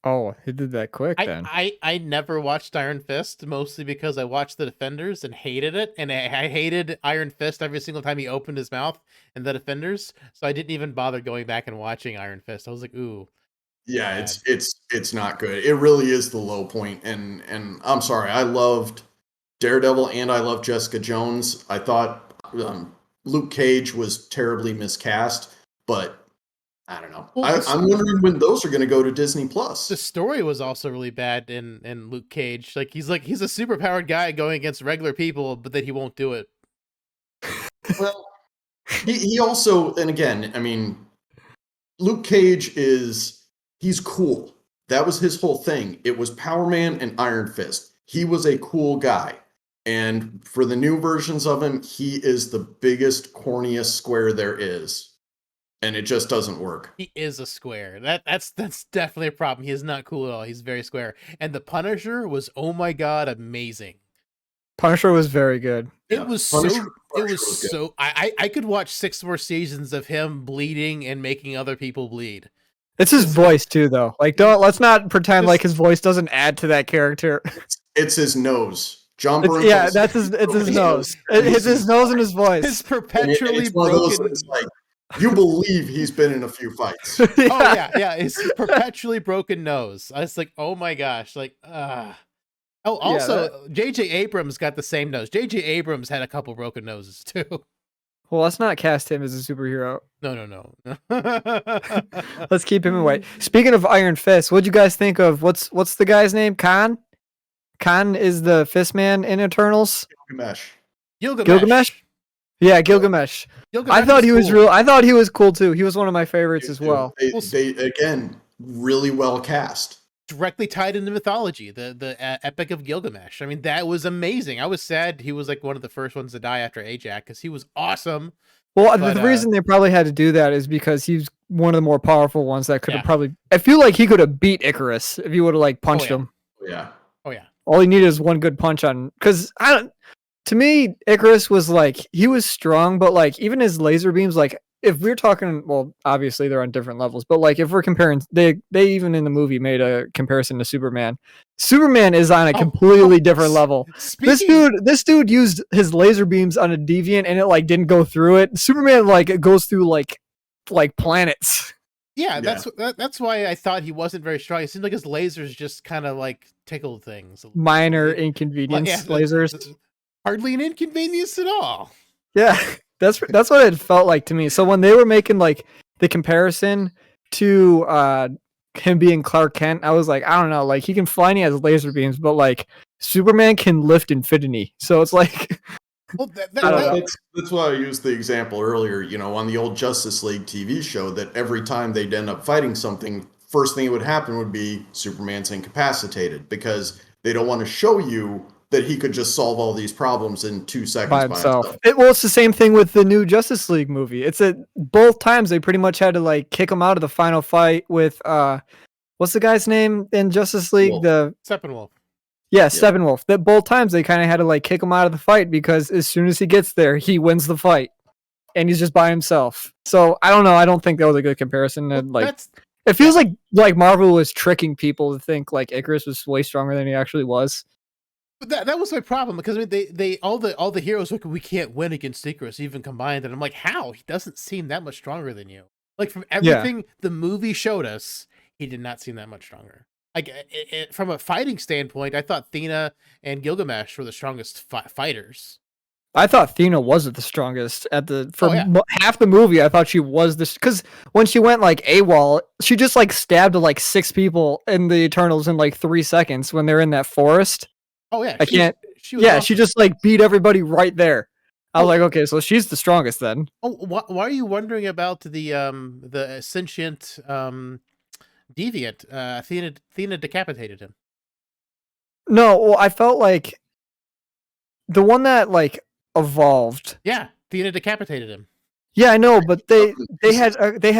Oh, he did that quick then. I never watched Iron Fist, mostly because I watched The Defenders and hated it, and I hated Iron Fist every single time he opened his mouth in The Defenders, so I didn't even bother going back and watching Iron Fist. I was like, ooh. Yeah, bad. it's not good. It really is the low point, and I'm sorry, I loved Daredevil and I loved Jessica Jones. I thought Luke Cage was terribly miscast, but I don't know. Well, I'm wondering when those are going to go to Disney The Plus. story was also really bad in Luke Cage. Like he's a superpowered guy going against regular people, but then he won't do it. Well, he also, and again, I mean, Luke Cage he's cool. That was his whole thing. It was Power Man and Iron Fist. He was a cool guy. And for the new versions of him, he is the biggest, corniest square there is. And it just doesn't work. He is a square. That's definitely a problem. He is not cool at all. He's very square. And the Punisher was, oh my god, amazing. Punisher was very good. It was so I could watch 6 more seasons of him bleeding and making other people bleed. It's his voice too, though. Like, let's not pretend like his voice doesn't add to that character. It's his nose. John It's his nose. It's his nose and his voice. His perpetually it's one of those broken. things, like, you believe he's been in a few fights. Oh yeah. His perpetually broken nose. I was like, oh my gosh, like Oh, also, J.J. Abrams got the same nose. J.J. Abrams had a couple broken noses too. Well, let's not cast him as a superhero. No. Let's keep him away. Speaking of Iron Fist, what'd you guys think of what's the guy's name? Khan? Khan is the Fist Man in Eternals. Gilgamesh. Yeah, Gilgamesh. I thought he was I thought he was cool too. He was one of my favorites as well. They again really well cast. Directly tied into mythology, the Epic of Gilgamesh. I mean, that was amazing. I was sad he was like one of the first ones to die after Ajax because he was awesome. Well, the reason they probably had to do that is because he's one of the more powerful ones that could have probably. I feel like he could have beat Icarus if he would have like punched him. Yeah. Oh yeah. All he needed is one good punch on. Because to me, Icarus was like he was strong, but like even his laser beams, like if we're talking, well, obviously they're on different levels, but like if we're comparing, they even in the movie made a comparison to Superman. Superman is on a completely different level. This dude used his laser beams on a deviant and it like didn't go through it. Superman like it goes through like planets. Yeah, that's why I thought he wasn't very strong. It seemed like his lasers just kind of like tickled things. Minor inconvenience lasers. Hardly an inconvenience at all. Yeah. That's what it felt like to me. So when they were making like the comparison to him being Clark Kent, I was like, I don't know, like he can fly and he has laser beams, but like Superman can lift infinity. So it's like well, that's why I used the example earlier, on the old Justice League TV show, that every time they'd end up fighting something, first thing that would happen would be Superman's incapacitated because they don't want to show you that he could just solve all these problems in 2 seconds by himself. It's the same thing with the new Justice League movie. It's both times they pretty much had to like kick him out of the final fight with what's the guy's name in Justice League? Steppenwolf. Yeah, Steppenwolf. That both times they kind of had to like kick him out of the fight because as soon as he gets there, he wins the fight, and he's just by himself. So I don't know. I don't think that was a good comparison. It feels like Marvel was tricking people to think like Icarus was way stronger than he actually was. But that was my problem because I mean they all the heroes like we can't win against Icarus even combined, and I'm like, how? He doesn't seem that much stronger than you. Like from everything the movie showed us, he did not seem that much stronger. Like from a fighting standpoint, I thought Thena and Gilgamesh were the strongest fighters. I thought Thena was the strongest half the movie. I thought she was because when she went like AWOL, she just like stabbed like 6 people in the Eternals in like 3 seconds when they're in that forest. Oh yeah, she just like beat everybody right there. I was like, okay, so she's the strongest then. Oh, why are you wondering about the sentient deviant. Athena decapitated him. No, well, I felt like the one that like evolved. Yeah, Athena decapitated him. Yeah, I know, but they had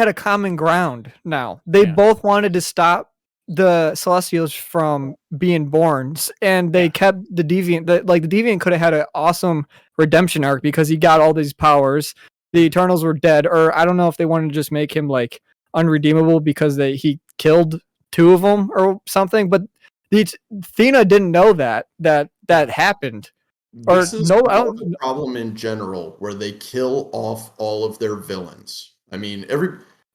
a common ground now. They both wanted to stop the Celestials from being born, and they kept the Deviant. The Deviant could have had an awesome redemption arc because he got all these powers. The Eternals were dead, or I don't know if they wanted to just make him like unredeemable because he killed 2 of them or something. But Athena didn't know that happened. This is the problem in general, where they kill off all of their villains. I mean,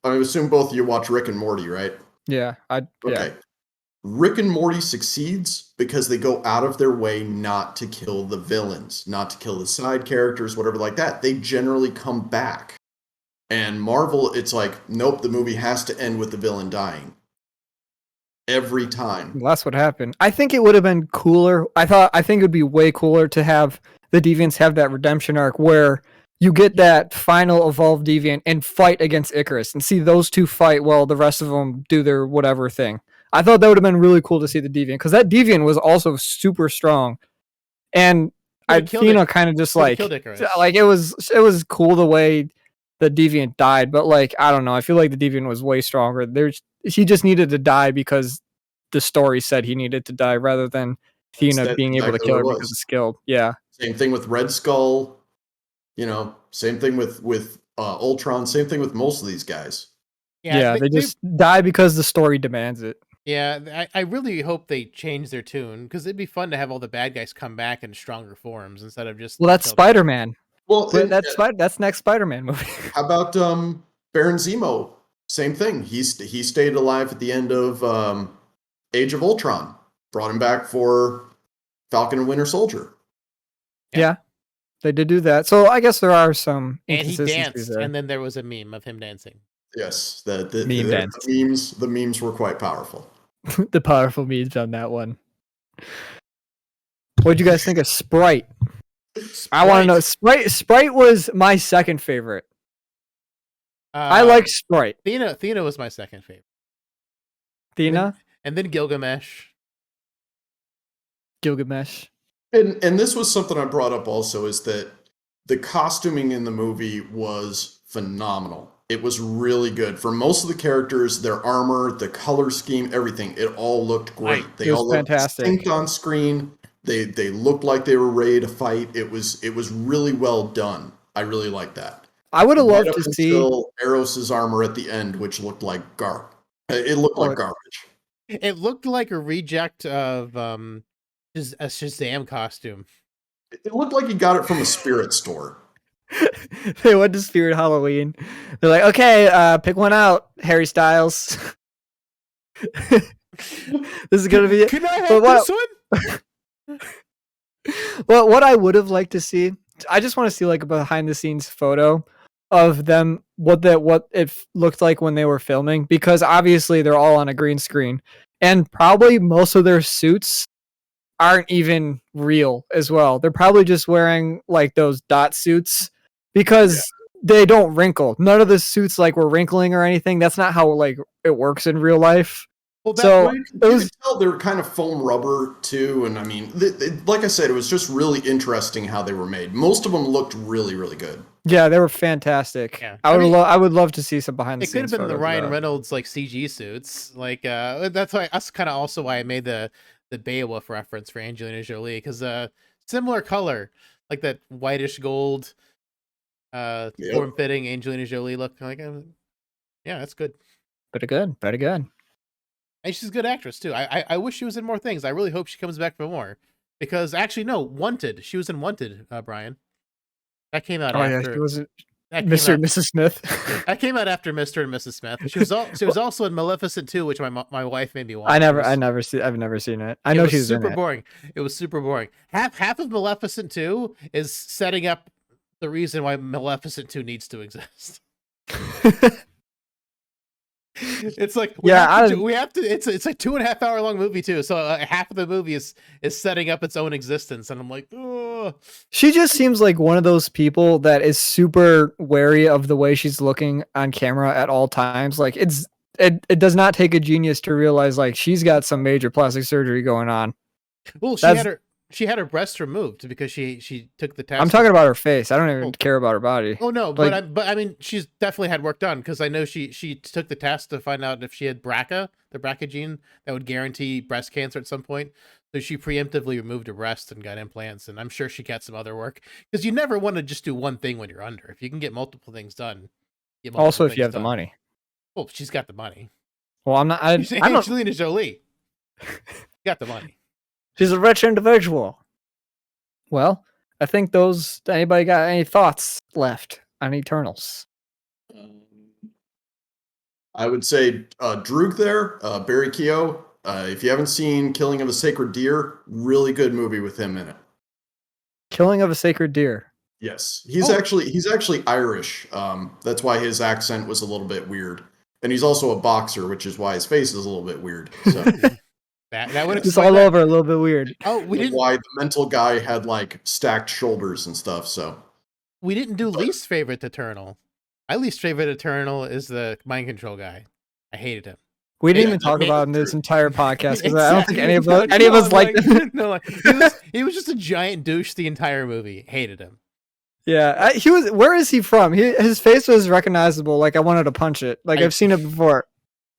I assume both of you watch Rick and Morty, right? Yeah. Okay. Rick and Morty succeeds because they go out of their way not to kill the villains, not to kill the side characters, whatever like that. They generally come back. And Marvel, it's like, nope, the movie has to end with the villain dying. Every time. Well, that's what happened. I think it would have been cooler. I think it would be way cooler to have the Deviants have that redemption arc where you get that final evolved Deviant and fight against Icarus and see those 2 fight while the rest of them do their whatever thing. I thought that would have been really cool to see the Deviant because that Deviant was also super strong, and Athena kind of just like it was cool the way the Deviant died, but like I don't know, I feel like the Deviant was way stronger. He just needed to die because the story said he needed to die rather than Athena being able to kill her because of skill. Yeah. Same thing with Red Skull. Same thing with Ultron. Same thing with most of these guys. Yeah, they just die because the story demands it. Yeah, I really hope they change their tune because it'd be fun to have all the bad guys come back in stronger forms instead of just. Well, that's Spider-Man. Well, that's next Spider-Man movie. How about Baron Zemo? Same thing. He stayed alive at the end of Age of Ultron. Brought him back for Falcon and Winter Soldier. Yeah, they did do that. So I guess there are some inconsistencies. And he danced, and then there was a meme of him dancing. Yes, the memes were quite powerful. The powerful memes on that one. What did you guys think of Sprite? I want to know. Sprite was my second favorite. I like Sprite. Athena was my second favorite. Athena? And then Gilgamesh. And this was something I brought up also, is that the costuming in the movie was phenomenal. It was really good. For most of the characters, their armor, the color scheme, everything, it all looked great. They all looked distinct on screen. They looked like they were ready to fight. It was really well done. I really like that. I would have loved to see Eros's armor at the end, which looked like garbage. It looked like garbage. It looked like a reject of a Shazam costume. It looked like he got it from a spirit store. They went to Spirit Halloween. They're like, okay, pick one out, Harry Styles. This is gonna be it. Can I have this one? Well, what I would have liked to see, I just want to see like a behind the scenes photo of them, what it looked like when they were filming, because obviously they're all on a green screen, and probably most of their suits aren't even real as well. They're probably just wearing like those dot suits because they don't wrinkle. None of the suits like were wrinkling or anything. That's not how like it works in real life. Well, so you could tell they were kind of foam rubber too, and I mean, like I said, it was just really interesting how they were made. Most of them looked really, really good. Yeah, they were fantastic. Yeah. I would love to see some behind the scenes. It could have been the Ryan Reynolds like CG suits. Like that's why that's kind of also why I made the Beowulf reference for Angelina Jolie, because similar color, like that whitish gold, form-fitting Angelina Jolie look. Like, yeah, that's good. Pretty good. And she's a good actress too. I wish she was in more things. I really hope she comes back for more. Because actually, no, Wanted. She was in Wanted, Brian. That came out after. Yeah, she was Mr. and Mrs. Smith. That came out after Mr. and Mrs. Smith. She was also in Maleficent 2, which my wife made me watch. I've never seen it. I know she's super boring. It was super boring. Half of Maleficent 2 is setting up the reason why Maleficent 2 needs to exist. It's like we have to. It's a 2.5 hour long movie too. So half of the movie is setting up its own existence, and I'm like, oh. She just seems like one of those people that is super wary of the way she's looking on camera at all times. Like it does not take a genius to realize like she's got some major plastic surgery going on. Well, she had her breast removed because she took the test. I'm talking about her face. I don't even care about her body. Oh no, Like, but I mean, she's definitely had work done because I know she took the test to find out if she had BRCA, the BRCA gene that would guarantee breast cancer at some point. So she preemptively removed her breast and got implants, and I'm sure she got some other work because you never want to just do one thing when you're under. If you can get multiple things done, get multiple also, if things you have the done. money. Well, she's got the money. Well, I'm not. She's I'm not. Angelina Jolie. Got the money. She's a rich individual. Well, I think those. Anybody got any thoughts left on Eternals? I would say Droog there, Barry Keogh. If you haven't seen Killing of a Sacred Deer, really good movie with him in it. Killing of a Sacred Deer. Yes, he's actually Irish. That's why his accent was a little bit weird, and he's also a boxer, which is why his face is a little bit weird. So that would It's all over, a little bit weird. Oh, we didn't. Why the mental guy had like stacked shoulders and stuff. So we didn't do least favorite Eternal. My least favorite Eternal is the mind control guy. I hated him. We didn't even talk about him this entire podcast because I don't think any of us liked him. No, he was just a giant douche the entire movie. Hated him. Yeah, he was. Where is he from? His face was recognizable. Like I wanted to punch it. Like I've seen it before.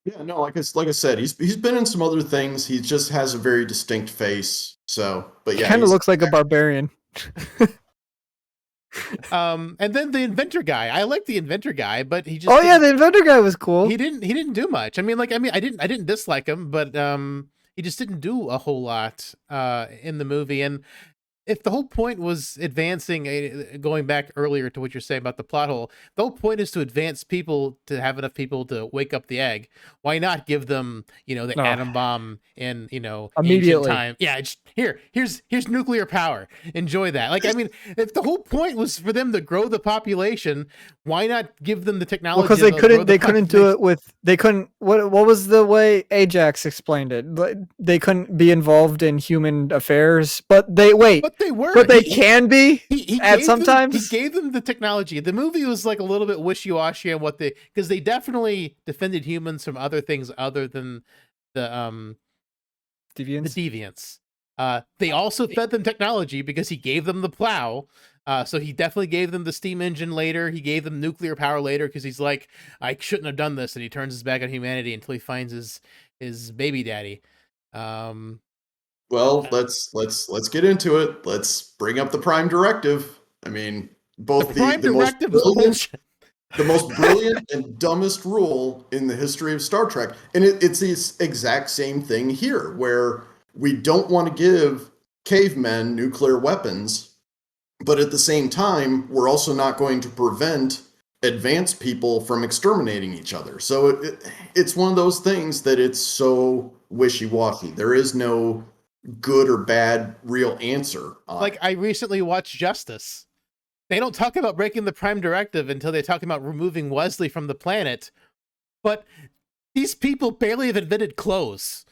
Yeah, no, like I said, he's been in some other things. He just has a very distinct face. So, but yeah, he kind of looks like a barbarian. And then the inventor guy. I like the inventor guy, but he just the inventor guy was cool. He didn't do much. I didn't dislike him, but he just didn't do a whole lot in the movie. And if the whole point was advancing, going back earlier to what you're saying about the plot hole, the whole point is to advance people, to have enough people to wake up the egg. Why not give them, the atom bomb in, immediately time? Yeah, here's nuclear power. Enjoy that. Like, I mean, if the whole point was for them to grow the population, why not give them the technology? Because they couldn't do it with, what was the way Ajax explained it? They couldn't be involved in human affairs, but they were. But they can be sometimes. He gave them the technology. The movie was like a little bit wishy-washy on what because they definitely defended humans from other things other than the deviants. The deviants. They also fed them technology because he gave them the plow. So he definitely gave them the steam engine later. He gave them nuclear power later because he's like, I shouldn't have done this, and he turns his back on humanity until he finds his baby daddy. Well, let's get into it. Let's bring up the Prime Directive. I mean, both the most brilliant and dumbest rule in the history of Star Trek. And it's the exact same thing here, where we don't want to give cavemen nuclear weapons, but at the same time, we're also not going to prevent advanced people from exterminating each other. So it's one of those things that it's so wishy-washy. There is no good or bad real answer. Like, I recently watched Justice. They don't talk about breaking the Prime Directive until they talk about removing Wesley from the planet. But these people barely have invented clothes.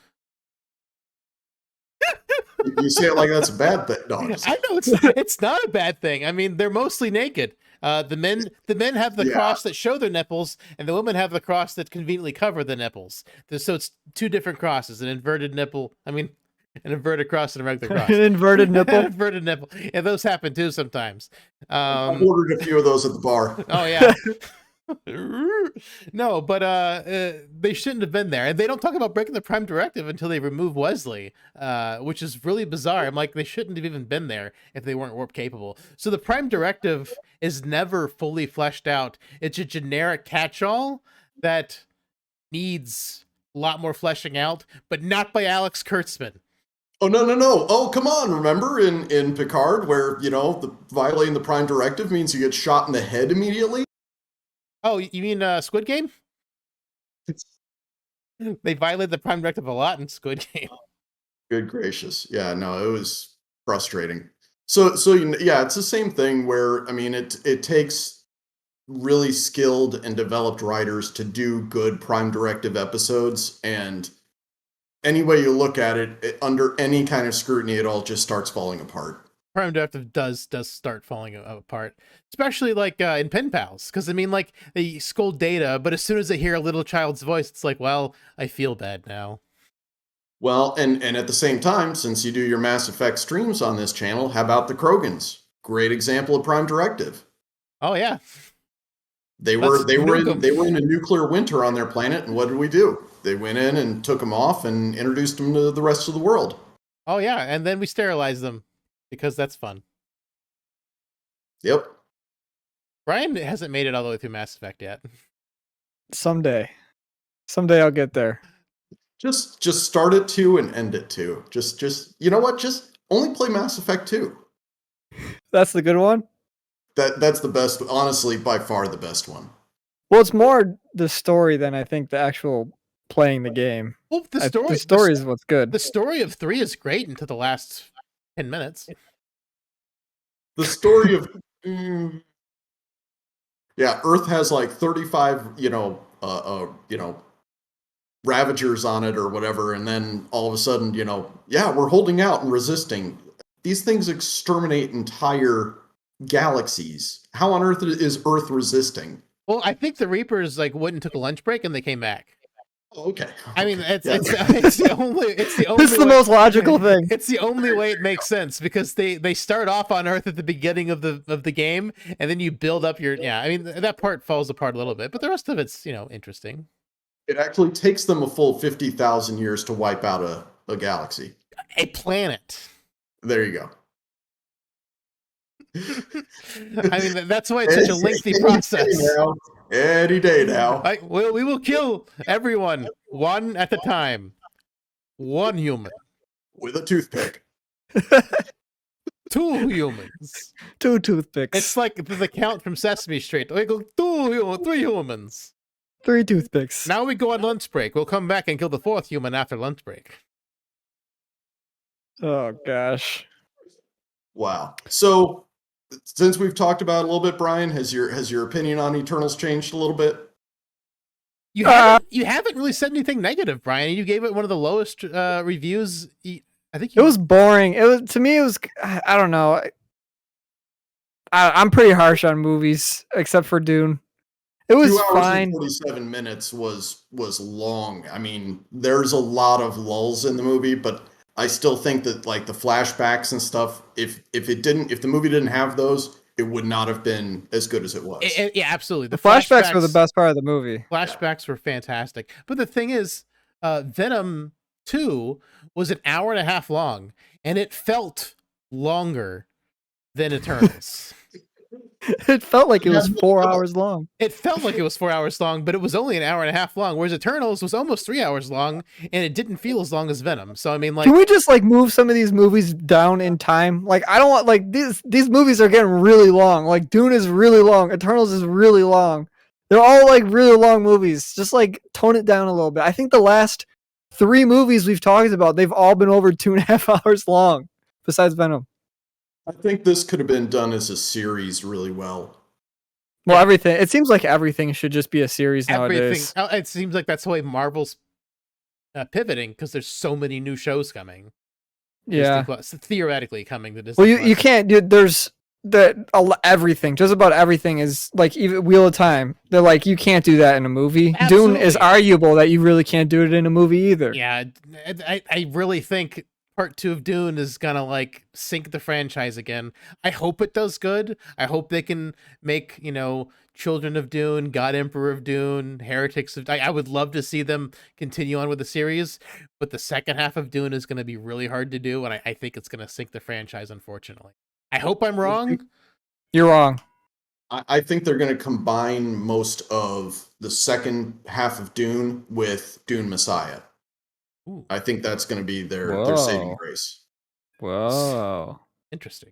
You say it like that's a bad thing. No, I know it's not a bad thing. I mean, they're mostly naked. The men have the cross that show their nipples, and the women have the cross that conveniently cover the nipples. So it's two different crosses: an inverted nipple. I mean, an inverted cross and a regular cross. An inverted nipple. An inverted nipple. Yeah, those happen too sometimes. I've ordered a few of those at the bar. Oh yeah. No, but they shouldn't have been there. And they don't talk about breaking the Prime Directive until they remove Wesley, which is really bizarre. I'm like, they shouldn't have even been there if they weren't warp capable. So the Prime Directive is never fully fleshed out. It's a generic catch-all that needs a lot more fleshing out, but not by Alex Kurtzman. Oh, no. Oh, come on. Remember in Picard where, violating the Prime Directive means you get shot in the head immediately? Oh, you mean Squid Game? They violated the Prime Directive a lot in Squid Game. Good gracious. Yeah, no, it was frustrating. So yeah, it's the same thing where, I mean, it takes really skilled and developed writers to do good Prime Directive episodes, and any way you look at it, under any kind of scrutiny, it all just starts falling apart. Prime Directive does start falling apart, especially like in Pen Pals, because I mean, like they scold Data, but as soon as they hear a little child's voice, it's like, well, I feel bad now. Well, and at the same time, since you do your Mass Effect streams on this channel, how about the Krogans? Great example of Prime Directive. Oh yeah, They were in a nuclear winter on their planet, and what did we do? They went in and took them off and introduced them to the rest of the world. Oh yeah, and then we sterilize them because that's fun. Yep. Brian hasn't made it all the way through Mass Effect yet. Someday I'll get there. Just start at 2 and end at 2. Just you know what? Just only play Mass Effect 2. That's the good one? That's the best, honestly, by far the best one. Well, it's more the story than I think the actual playing the game. Well, the story is what's good. The story of 3 is great until the last 10 minutes. The story of yeah, Earth has like 35, Ravagers on it or whatever, and then all of a sudden, yeah, we're holding out and resisting. These things exterminate entire galaxies. How on earth is Earth resisting? Well, I think the Reapers like went and took a lunch break and they came back. Okay. I mean, it's the only. It's the only. This is the most logical thing. It's the only way it makes sense because they start off on Earth at the beginning of the game, and then you build up your. Yeah, I mean that part falls apart a little bit, but the rest of it's interesting. It actually takes them a full 50,000 years to wipe out a galaxy. A planet. There you go. I mean, that's why it's such a lengthy process. Any day now. We will kill everyone one at a time. One human. With a toothpick. 2 humans. 2 toothpicks. It's like the count from Sesame Street. We go 3 humans. 3 toothpicks. Now we go on lunch break. We'll come back and kill the 4th human after lunch break. Oh gosh. Wow. So since we've talked about it a little bit, Brian, has your opinion on Eternals changed a little bit? You haven't really said anything negative, Brian. You gave it one of the lowest reviews. I think it was boring. It was, to me, it was, I don't know. I'm pretty harsh on movies, except for Dune. It was 2 hours fine. And 47 minutes was long. I mean, there's a lot of lulls in the movie, but I still think that like the flashbacks and stuff, if the movie didn't have those, it would not have been as good as it was. Yeah, absolutely. The flashbacks were the best part of the movie. Flashbacks were fantastic. But the thing is, Venom 2 was an hour and a half long, and it felt longer than Eternals. It felt like it was 4 hours long. It felt like it was 4 hours long, but it was only an hour and a half long, whereas Eternals was almost 3 hours long, and it didn't feel as long as Venom. So, I mean, like... Can we just, like, move some of these movies down in time? Like, I don't want, like, these movies are getting really long. Like, Dune is really long. Eternals is really long. They're all, like, really long movies. Just, like, tone it down a little bit. I think the last 3 movies we've talked about, they've all been over 2.5 hours long, besides Venom. I think this could have been done as a series really well. Well, everything. It seems like everything should just be a series nowadays. It seems like that's the way Marvel's pivoting because there's so many new shows coming. Yeah, theoretically coming to Disney. Well, you can't. There's everything. Just about everything is like even Wheel of Time. They're like you can't do that in a movie. Absolutely. Dune is arguable that you really can't do it in a movie either. Yeah, I really think Part 2 of Dune is gonna like sink the franchise again. I hope it does good. I hope they can make, Children of Dune, God Emperor of Dune, Heretics of... I would love to see them continue on with the series, but the second half of Dune is going to be really hard to do, and I think it's going to sink the franchise, unfortunately. I hope I'm wrong. You're wrong. I think they're going to combine most of the second half of Dune with Dune Messiah. Ooh. I think that's going to be their saving grace. Whoa. Interesting.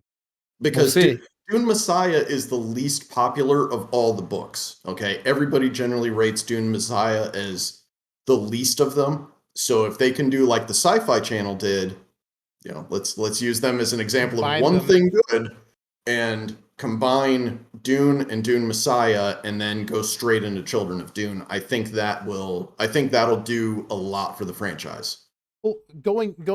Because Dune Messiah is the least popular of all the books. Okay, everybody generally rates Dune Messiah as the least of them. So if they can do like the Sci-Fi Channel did, let's use them as an example of one thing good, and combine Dune and Dune Messiah, and then go straight into Children of Dune. I think that'll do a lot for the franchise. Well,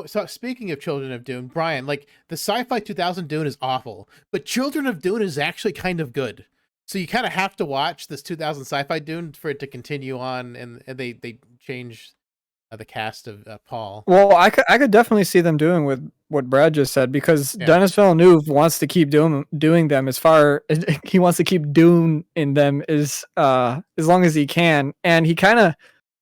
so speaking of Children of Dune, Brian, like the sci-fi 2000 Dune is awful, but Children of Dune is actually kind of good. So you kind of have to watch this 2000 sci-fi Dune for it to continue on, and they change the cast of Paul. Well, I could definitely see them doing with what Brad just said, because Yeah. Dennis Villeneuve wants to keep doing them as far as he wants to keep Dune in them as long as he can, and he kind of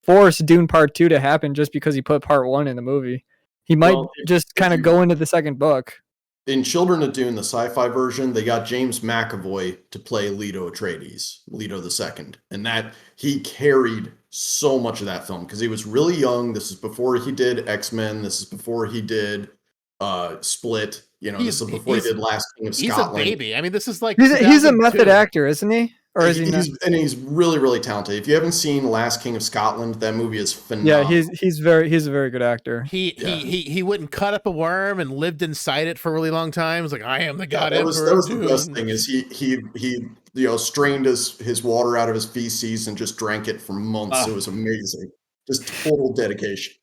forced Dune Part 2 to happen just because he put Part 1 in the movie. He might just kind of go into the second book. In Children of Dune, the sci-fi version, they got James McAvoy to play Leto Atreides, Leto II, and that he carried so much of that film because he was really young. This is before he did X-Men. This is before he did Split. You know, this is before he did Last King of Scotland. He's a baby. I mean, this is like he's a method actor, isn't he? Or is he not? And he's really, really talented. If you haven't seen Last King of Scotland, that movie is phenomenal. Yeah, he's a very good actor. He wouldn't cut up a worm and lived inside it for a really long time. It's like, I am the god that emperor. Was the best thing is he strained his water out of his feces and just drank it for months. It was amazing. Just total dedication.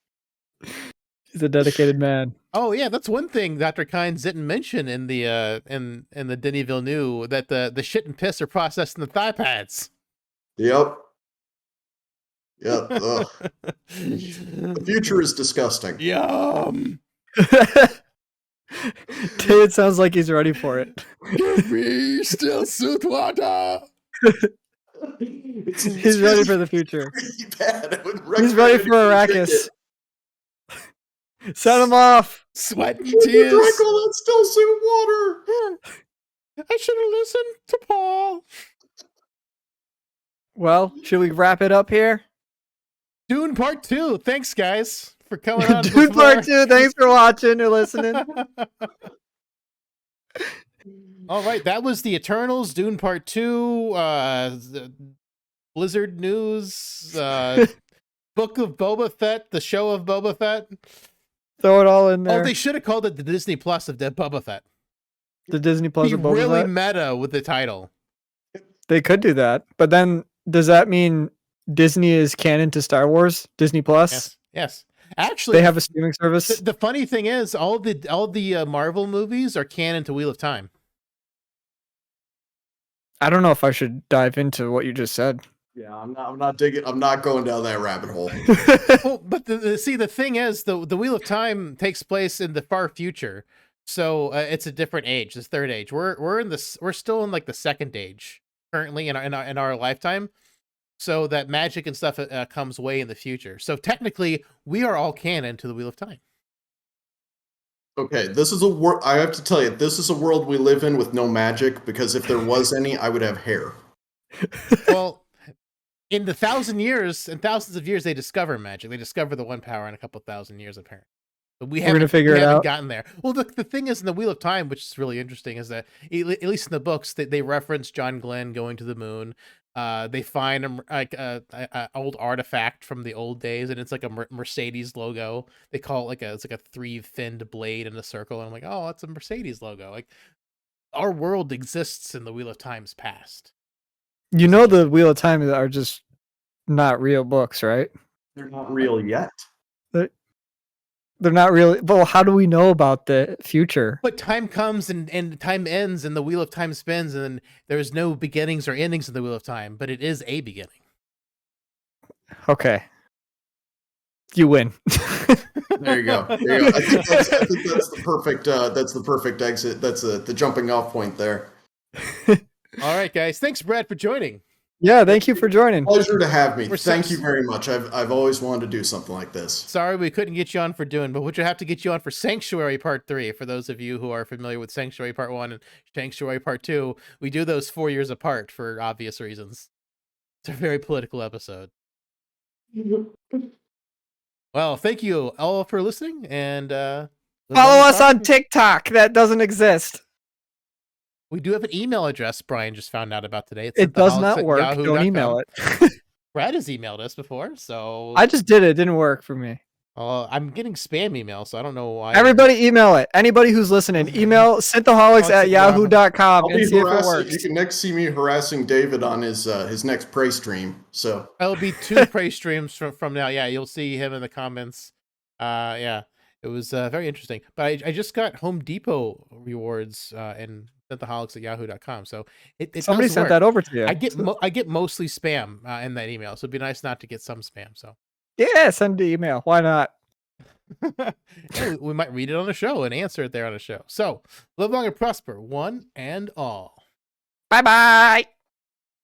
He's a dedicated man. Oh yeah, that's one thing Dr. Kynes didn't mention in the in the Denis Villeneuve, that the shit and piss are processed in the thigh pads. Yep. Yep. The future is disgusting. Yum. David sounds like he's ready for it. Give me still sooth water. He's ready for the future. Really bad. He's ready for Arrakis. Send him off. Sweat and tears. tears. Drank all that still suit water. I should have listened to Paul. Well, should we wrap it up here? Dune Part 2. Thanks, guys, for coming on. Dune Part 2. Thanks for watching or listening. All right, that was the Eternals, Dune Part 2, Blizzard news, Book of Boba Fett, the show of Boba Fett. Throw it all in there. Oh, they should have called it the Disney Plus of Boba Fett. The Disney Plus of Boba really Fett? meta with the title. They could do that, but then does that mean Disney is canon to Star Wars? Disney Plus? Yes. Actually, they have a streaming service. The funny thing is, all the Marvel movies are canon to Wheel of Time. I don't know if I should dive into what you just said. Yeah, I'm not going down that rabbit hole. Well, but the thing is, the Wheel of Time takes place in the far future, so it's a different age, this third age. We're still in like the second age currently in our lifetime, so that magic and stuff comes way in the future. So technically, we are all canon to the Wheel of Time. Okay, this is a world. I have to tell you, this is a world we live in with no magic. Because if there was any, I would have hair. Well. In the thousands of years, they discover magic. They discover the one power in a couple thousand years, apparently. But we haven't gotten there. Well, the thing is, in the Wheel of Time, which is really interesting, is that at least in the books, they reference John Glenn going to the moon. They find an old artifact from the old days, and it's like a Mercedes logo. They call it it's like a 3-finned blade in a circle. And I'm like, oh, that's a Mercedes logo. Like, our world exists in the Wheel of Time's past. You know, the Wheel of Time are just not real books, right? They're not real yet. They're not really. Well, how do we know about the future? But time comes and time ends, and the Wheel of Time spins, and there's no beginnings or endings in the Wheel of Time, but it is a beginning. Okay. You win. There you go. There you go. I think that's the perfect exit. That's the jumping off point there. All right, guys. Thanks, Brad, for joining. Yeah, thank you for joining. Pleasure to have me. Thank you very much. I've always wanted to do something like this. Sorry we couldn't get you on for Dune, but we'll have to get you on for Sanctuary Part 3. For those of you who are familiar with Sanctuary Part 1 and Sanctuary Part 2, we do those 4 years apart for obvious reasons. It's a very political episode. Well, thank you all for listening, and follow us on TikTok. That doesn't exist. We do have an email address Brian just found out about today. It does not work. Don't email it. Brad has emailed us before, so... I just did it. It didn't work for me. I'm getting spam emails, so I don't know why. Everybody email it. Anybody who's listening, email synthaholics@yahoo.com and see if it works. You can next see me harassing David on his next prey stream. So that'll be 2 prey streams from now. Yeah, you'll see him in the comments Yeah, it was very interesting. But I just got Home Depot rewards and Synthaholics at yahoo.com. So it Somebody does sent work. that over to you. I get mostly spam in that email, so it'd be nice not to get some spam. So Yeah, send the email. Why not? and we might read it on the show and answer it there on the show. So live long and prosper, one and all. Bye bye.